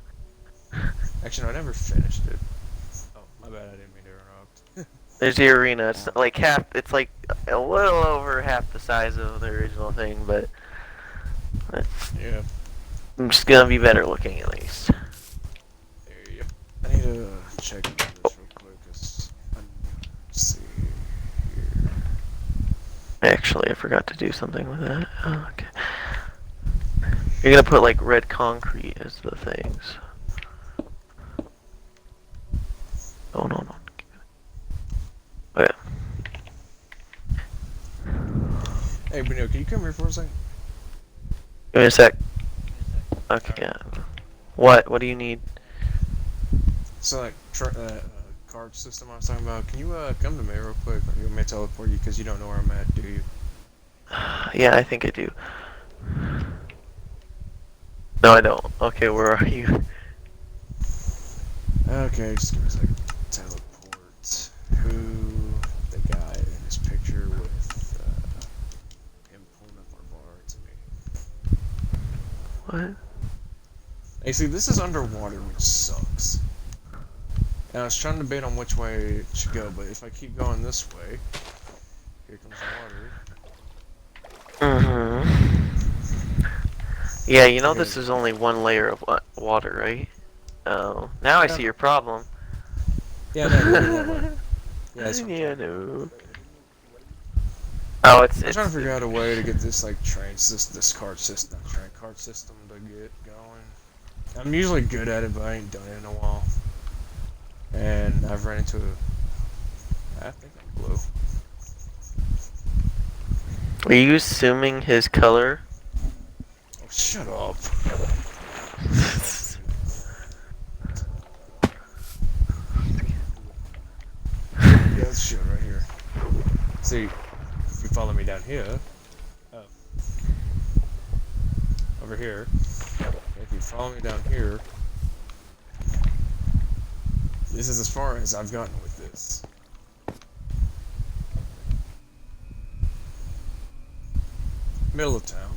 Actually, no, I never finished it. Oh, my bad. I didn't mean to interrupt. There's the arena. It's like half. It's like a little over half the size of the original thing, but it's Yeah. just gonna be better looking at least. There you go. I need to check this real quick. Let's see here. Actually, I forgot to do something with that. Oh, okay. You're gonna put like red concrete as the things. Oh no. Okay. Hey, Bruno, can you come here for a second? Give me a sec. Okay. Yeah. What do you need? So, like, card system I was talking about, can you come to me real quick? Or you want me to teleport you because you don't know where I'm at, do you? Yeah, I think I do. No, I don't. Okay, where are you? Okay, just give me a second. Teleport. Who? The guy in this picture with him pulling up our bar to me. What? Hey, see, this is underwater, which sucks. And I was trying to debate on which way it should go, but if I keep going this way, here comes the water. Mm-hmm. Yeah, you know this is only one layer of water, right? Oh, now I see your problem. Yeah, no. Yeah, that's what I'm Yeah, trying to no. Oh, I'm trying to figure out a way to get this like this card system to get going. I'm usually good at it, but I ain't done it in a while. And I've run into I think I'm blue. Are you assuming his color? Oh, shut up. Yeah, let's shoot right here. See, if you follow me down here, over here, if you follow me down here, this is as far as I've gotten with this. Middle of town.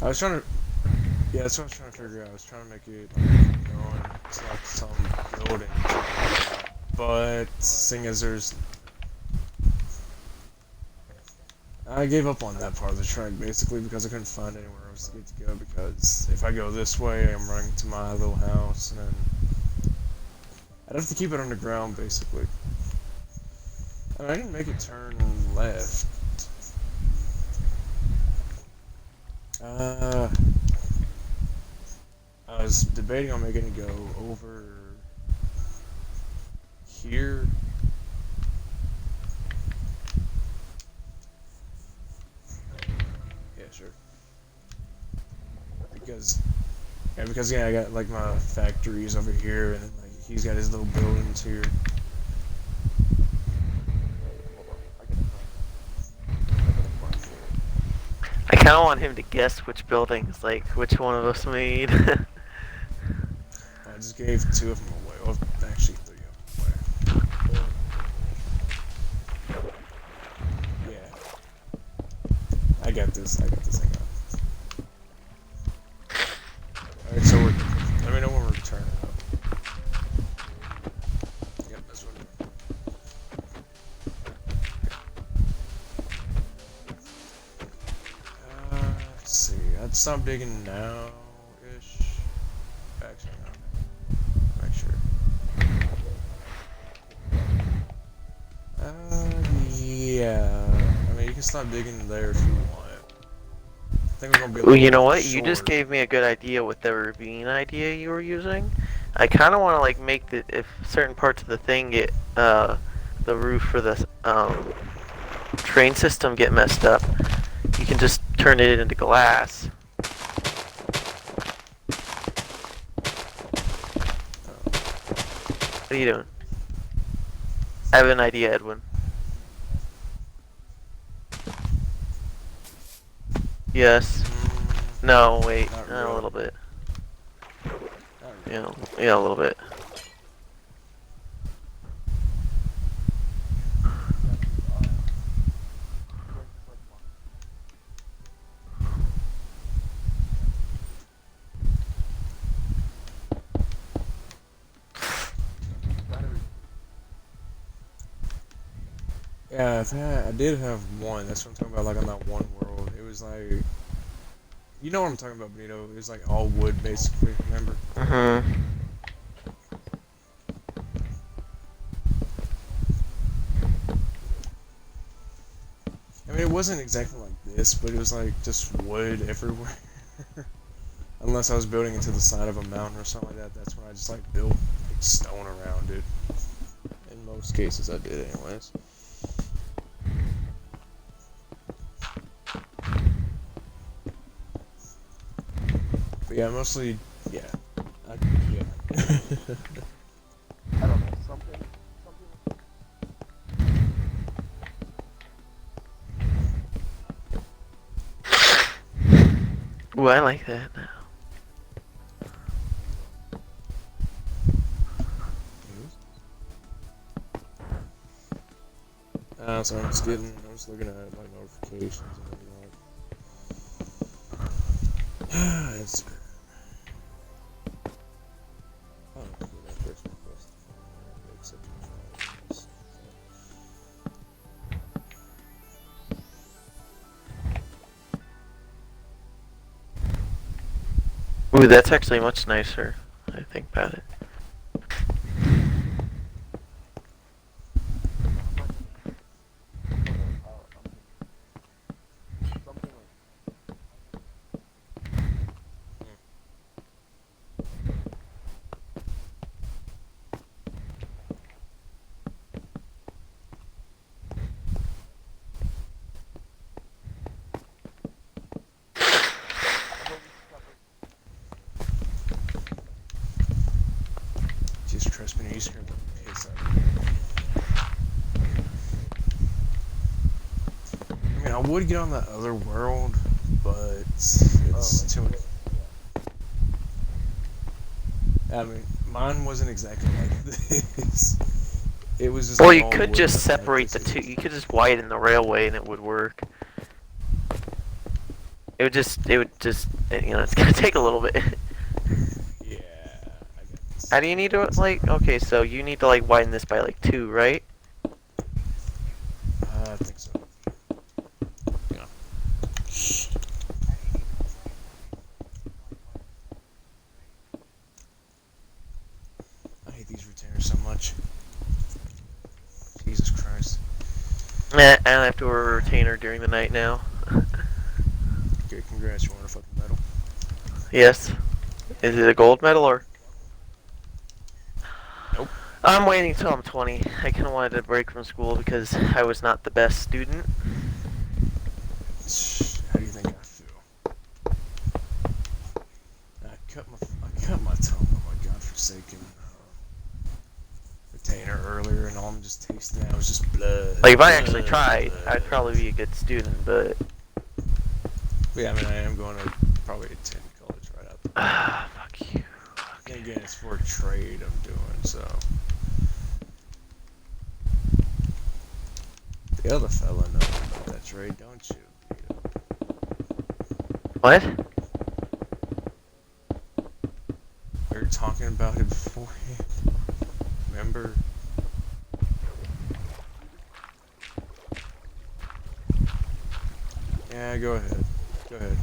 I was trying to, Yeah, that's what I was trying to figure out. I was trying to make it like, going to like some building, but seeing as there's, I gave up on that part of the track basically because I couldn't find anywhere else to get to go. Because if I go this way, I'm running to my little house, and then I'd have to keep it underground basically. I mean, I didn't make it turn left. I was debating on making it go over here. Yeah, sure. Because I got like my factories over here, and then like he's got his little buildings here. I kind of want him to guess which buildings, like which one of us made. I just gave 2 of them away. Well, actually 3 of them away. Yeah. I got this thing up. Alright, so let me know when we're turning up. Yep, that's what let's see. I'd stop digging now-ish. Actually, no. Make sure. Yeah. I mean, you can stop digging there if you want. I think we're gonna be a Well, you little know what? You just short. gave me a good idea with the ravine idea you were using. I kind of want to like make the if certain parts of the thing get the roof for the train system get messed up, you can just turn it into glass. What are you doing? I have an idea, Edwin. Yes. No, wait. Not A really. little bit. Not really. Yeah, a little bit. Yeah, I did have one. That's what I'm talking about. Like on that one world, it was like, you know what I'm talking about, Benito. It was like all wood, basically. Remember? Mm-hmm. I mean, it wasn't exactly like this, but it was like just wood everywhere. Unless I was building into the side of a mountain or something like that. That's when I just like built like, stone around it. In most cases, I did, anyways. But yeah, mostly, yeah. Yeah. I don't know, something. Ooh, I like that now. So I'm just looking at my notifications and whatnot. Instagram. Oh, that first request. Accept files. Ooh, that's actually much nicer. I think about it. Just trust me, you scared the piss out of me. I mean, I would get on that other world, but it's too much. I mean, mine wasn't exactly like this. It was just Well, like you all could wood, just nothing like separate the this. two. You could just widen the railway and it would work. it would just, you know, it's gonna take a little bit. Yeah, I guess. How do you need to, like, okay, so you need to, like, widen this by, like, 2, right? I think so. Yeah. I hate these retainers so much. Jesus Christ. Nah, I don't have to wear a retainer during the night now. Okay, congrats, you want a fucking medal? Yes. Is it a gold medal or? Nope. I'm waiting till I'm 20. I kind of wanted to break from school because I was not the best student. How do you think I feel? I cut my tongue on my godforsaken retainer earlier, and all I'm just tasting now is just blood. Like, if I actually blood, tried, blood. I'd probably be a good student, but... But yeah, I mean, I am going to probably attend college right after. Fuck you. And again, it's for a trade I'm doing, so. The other fella knows about that trade, don't you? What? We were talking about it beforehand. Remember? Yeah, go ahead. Go ahead.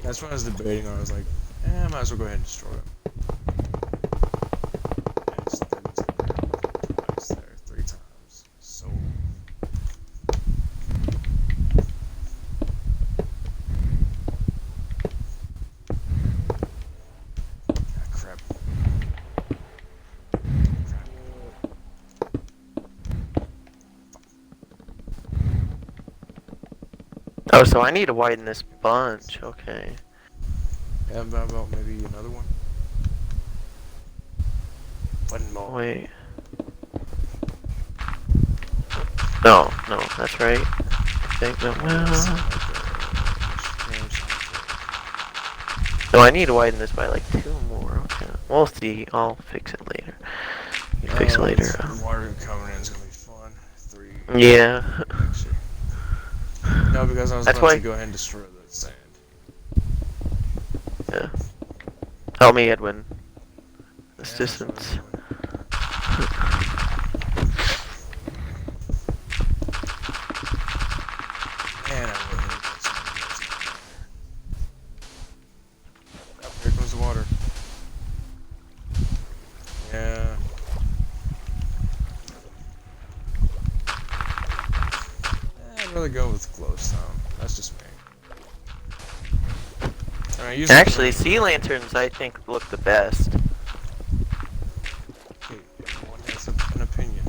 That's what I was debating on. I was like, I might as well go ahead and destroy it. And it's 32 twice there, 3 times. So. Ah, crap. Oh, so I need to widen this bunch. Okay. Yeah, about maybe another one. One more. Wait. No, that's right. I think no. No, I need to widen this by like 2 more. Okay. We'll see. I'll fix it later. You fix it later. The water coming in is gonna be fun. 3. Yeah. Actually. No, because I was That's about why- to go ahead and destroy the sand. Yeah. Help me, Edwin. Yeah, that's what Assistance. I'm doing. Man, I really hate that sand. Oh, here comes the water. Yeah. I'd rather go with glowstone. That's just me. I mean, usually Actually, sea lanterns I think look the best. Okay, everyone has an opinion.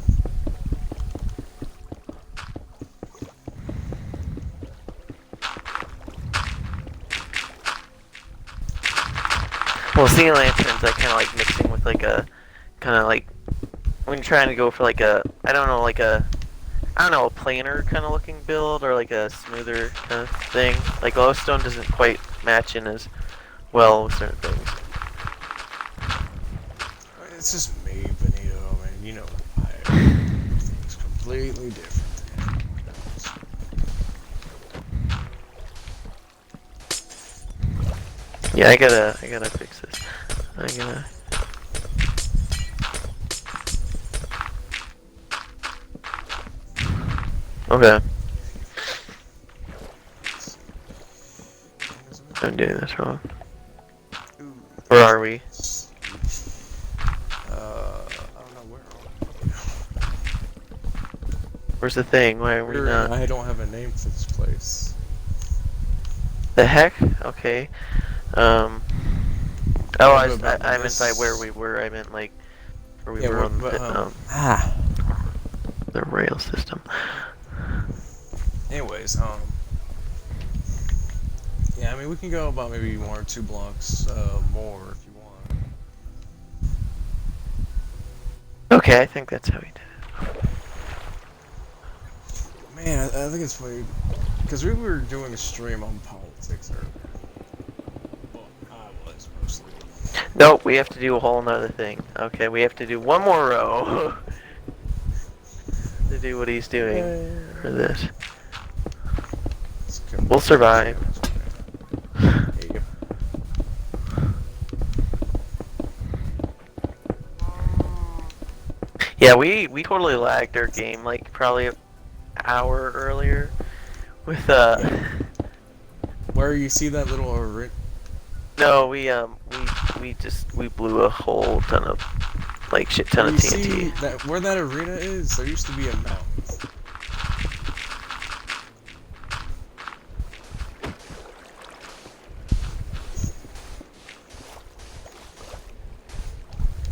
Well, sea lanterns I kind of like mixing with like a, kind of like, when you're trying to go for like a, I don't know, like a, I don't know, a planar kind of looking build or like a smoother kind of thing. Like glowstone doesn't quite match in as well with certain things. It's just me, Benito, man. You know, everything's completely different than everyone else. Yeah, I gotta fix this. I gotta. Okay, I'm doing this wrong. Ooh. Where are we? I don't know where. Where's the thing? Why are we not? I don't have a name for this place. The heck? Okay. Oh, I meant by this- where we were. I meant like where we Yeah, were on but, the rail system. Anyways, yeah, I mean, we can go about maybe 1 or 2 blocks more if you want. Okay, I think that's how we did it. Man, I think it's funny because we were doing a stream on politics earlier. Well, I was mostly. Nope, we have to do a whole nother thing. Okay, we have to do one more row. do what he's doing for this. Let's come We'll survive. Yep. Yeah, we totally lagged our game like probably an hour earlier with Where you see that little no, we blew a whole ton of like shit ton of you TNT. see that where that arena is, there used to be a mountain.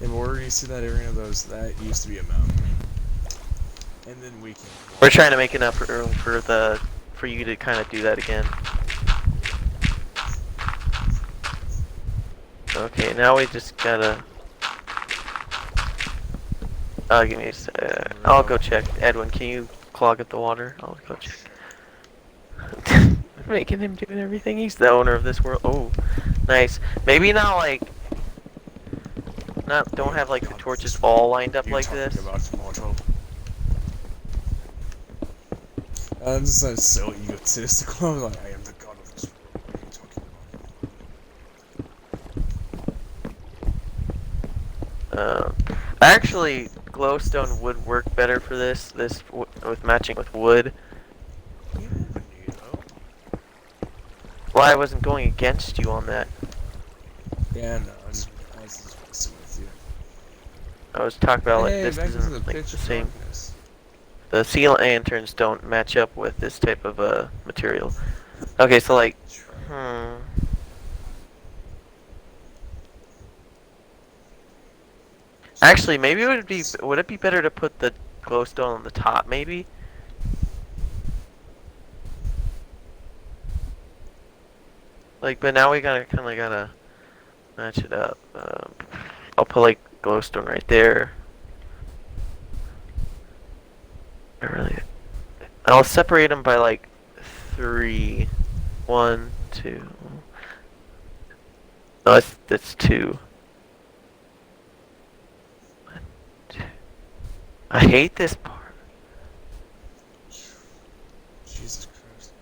And where you see that arena, that used to be a mountain. And then we can. We're trying to make enough room for you to kind of do that again. Okay, now we just gotta. Give me a sec. I'll go check. Edwin, can you clog up the water? I'll go check. Making him do everything. He's the owner of this world. Oh, nice. Maybe not like. Don't have like the torches all lined up like this. This is so egotistical. I'm like, I am the god of this world. What are you talking about? Actually, glowstone would work better for this. With matching with wood. You never knew, though. Well, I wasn't going against you on that. Yeah, no, I was just messing with you. I was talking about like Hey, this back into isn't like pitch the same. darkness. The sea lanterns don't match up with this type of material. Okay, so like, Actually, maybe would it be better to put the glowstone on the top, maybe? Like, but now we kind of gotta match it up. I'll put like glowstone right there. I'll separate them by like 3. 1, 2. No, that's 2. 1, 2. I hate this part. Jesus Christ.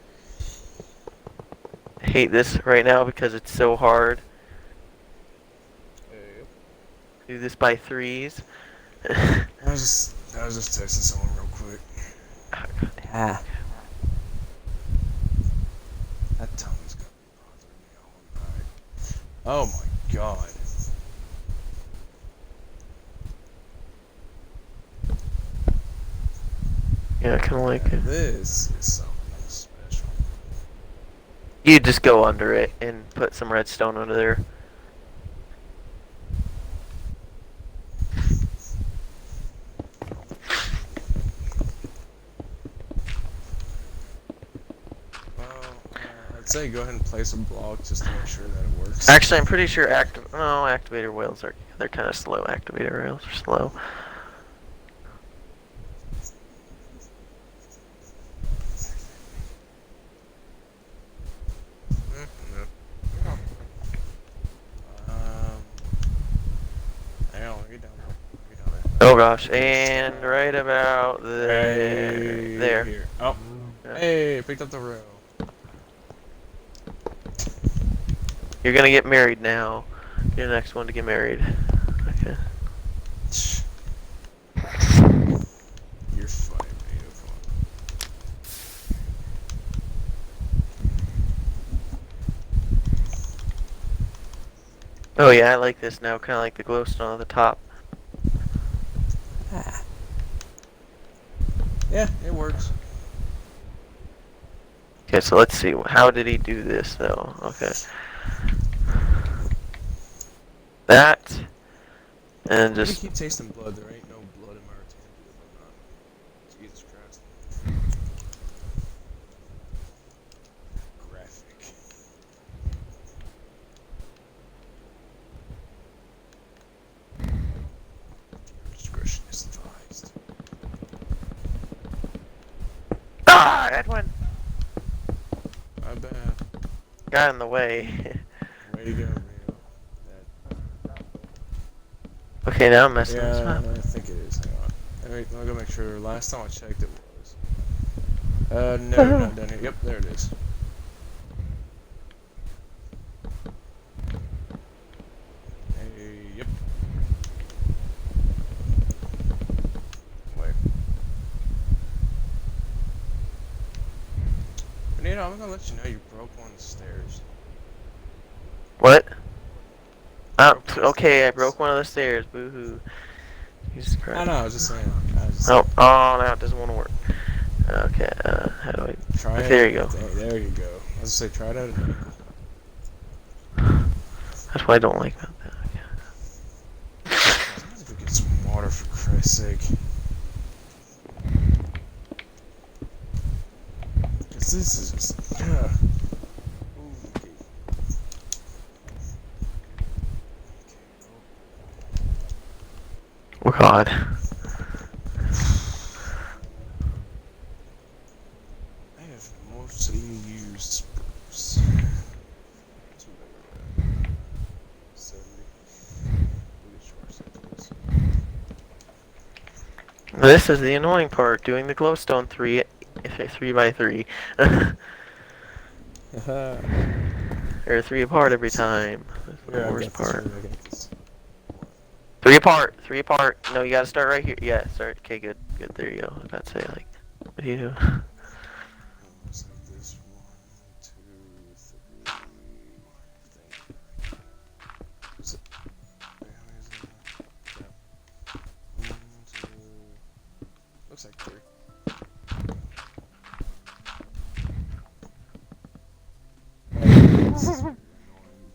I hate this right now because it's so hard. Do this by 3s. I was just texting someone real quick. Ah. That tongue's gonna be bothering me all night. Oh my god. Yeah, I kind of like it. This is something special. You just go under it and put some redstone under there. I'd say go ahead and place a block just to make sure that it works. Actually, I'm pretty sure activator rails they're kind of slow. Activator rails are slow. Hang on, get down there. Oh gosh, and right about there. Here. Oh. Yeah. Hey, picked up the rail. You're gonna get married now. You're the next one to get married. Okay. You're funny, beautiful. Oh yeah, I like this now. Kind of like the glowstone on the top. Ah. Yeah, it works. Okay, so let's see. How did he do this though? Okay. That. And Why do you just. keep tasting blood? There ain't no blood in my rectangle if I'm not. Jesus Christ. Graphic. Discretion is advised. Ah, Edwin! My bad. Got in the way. Way to go, Rio. Okay, now I'm messing this Yeah, up. I think it is. Hang on. Let Let me go make sure. Last time I checked, it was. No, not down here. Yep, there it is. Hey, yep. Wait. Benito, I'm gonna let you know you broke one of the stairs. What? Oh, Broke one of the okay, I stairs. broke one of the stairs. Boo-hoo. Jesus I Christ. know, I was just saying. Oh, oh, now it doesn't want to work. Okay, how do I... Try it. There you go. There you go. I was gonna say, try it out at an angle. That's what I don't like about that. Let's go get some water for Christ's sake. Cause this is just, yeah. Okay. Oh, God. I have mostly used spruce. What's my number at? 70. Look at short circles. This is the annoying part, doing the glowstone 3x3. Or 3 apart every time. That's the Here, I worst got this. part. I got this. 3 apart, 3 apart. No, you gotta start right here. Yeah, start. Okay, good, good. There you go. I was about to say, like, what do you do? Looks like this. 1, 2, 3. Is it? Wait, how many is it? Yeah. 1, 2. Looks like 3. This is annoying.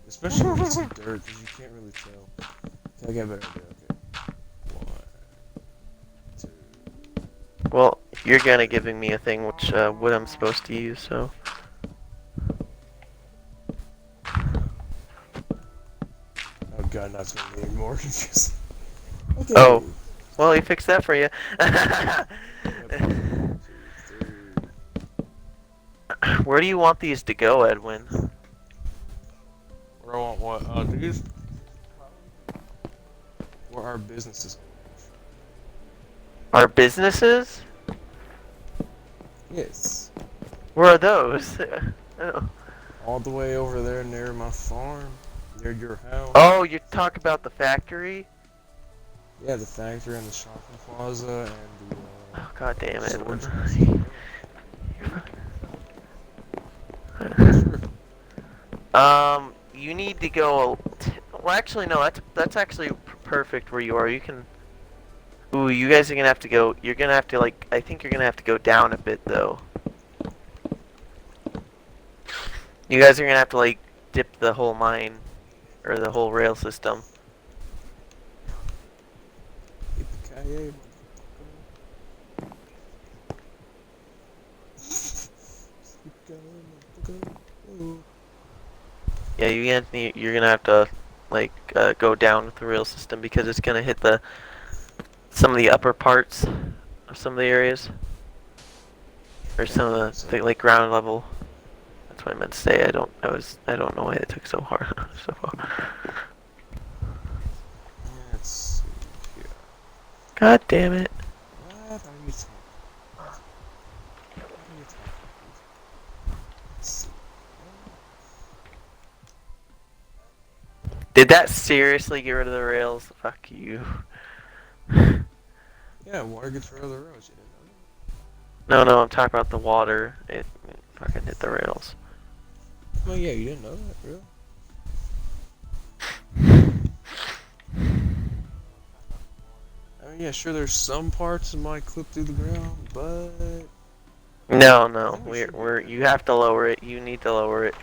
Especially when it's some dirt, because you can't really tell. Okay, I got a better idea. Okay. 1, 2. Well, you're gonna giving me a thing which what I'm supposed to use, so. Oh god, now it's gonna be even more confusing. Okay. Oh. Well, he fixed that for you. Yep. 1, 2, 3. Where do you want these to go, Edwin? Where I want what? These? Where our businesses. Our businesses? Yes. Where are those? Oh. All the way over there near my farm. Near your house. Oh, you talk about the factory? Yeah, the factory and the shopping plaza and the, Oh, god damn it, Edwin. storage Sure. You need to go. Well, actually, no. That's actually perfect where you are. You can. Ooh, you guys are gonna have to go. You're gonna have to like. I think you're gonna have to go down a bit though. You guys are gonna have to like dip the whole mine, or the whole rail system. Yippee-ki-yay, motherfucker. Yeah, you're gonna have to like go down with the rail system because it's gonna hit some of the upper parts of some of the areas, or some of the like ground level. That's what I meant to say. I don't know why it took so hard so far. Let's see here. God damn it! What are you talking about? What are you talking about? Let's see. Did that seriously get rid of the rails? Fuck you. Yeah, water gets rid of the roads. You didn't know No, I'm talking about the water. It fucking hit the rails. that? Oh yeah, you didn't know that, really? I mean, yeah, sure. There's some parts that might clip through the ground, but No, you have to lower it. You need to lower it.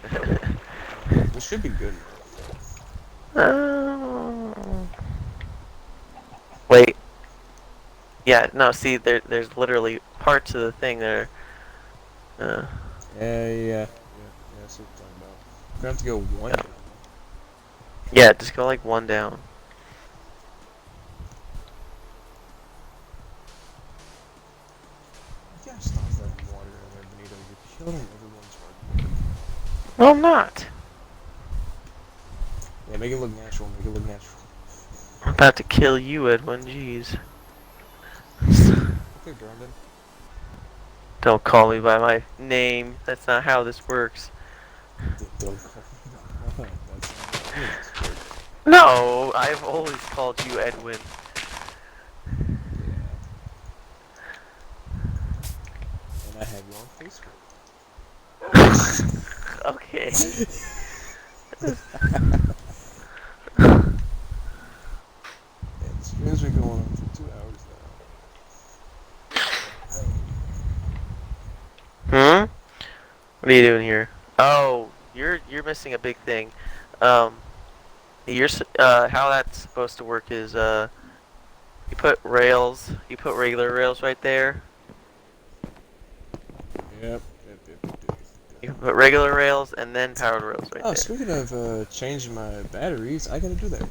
this should be good. Wait. Yeah, no, see, there's literally parts of the thing that are, Yeah. That's what I'm talking about. We're gonna have to go one down. yeah, just go like one down. You gotta stop letting water in there, Benito. You're killing everyone's hard work. No, I'm not. Yeah, make it look natural. Make it look natural. I'm about to kill you, Edwin, jeez. Okay, Brandon. Don't call me by my name. That's not how this works. Don't call me by mine. That's not how this works. No, I've always called you Edwin. Yeah. And I have you on Facebook. Okay. And the stream's been going on for 2 hours Hmm? What are you doing here? Oh, you're missing a big thing. How that's supposed to work is you put rails, you put regular rails right there. now. Yep. You can put regular rails and then powered rails right Oh, there. speaking of changing my batteries, I gotta do that.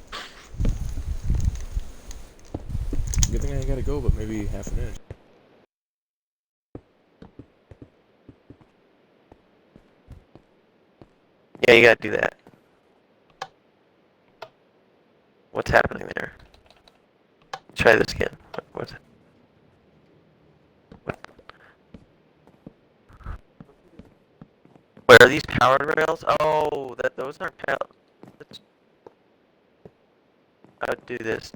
Good thing I ain't gotta go, but maybe half an inch. Yeah, you gotta do that. What's happening there? Try this again. What? Wait, are these powered rails? Oh, those aren't powered. I would do this.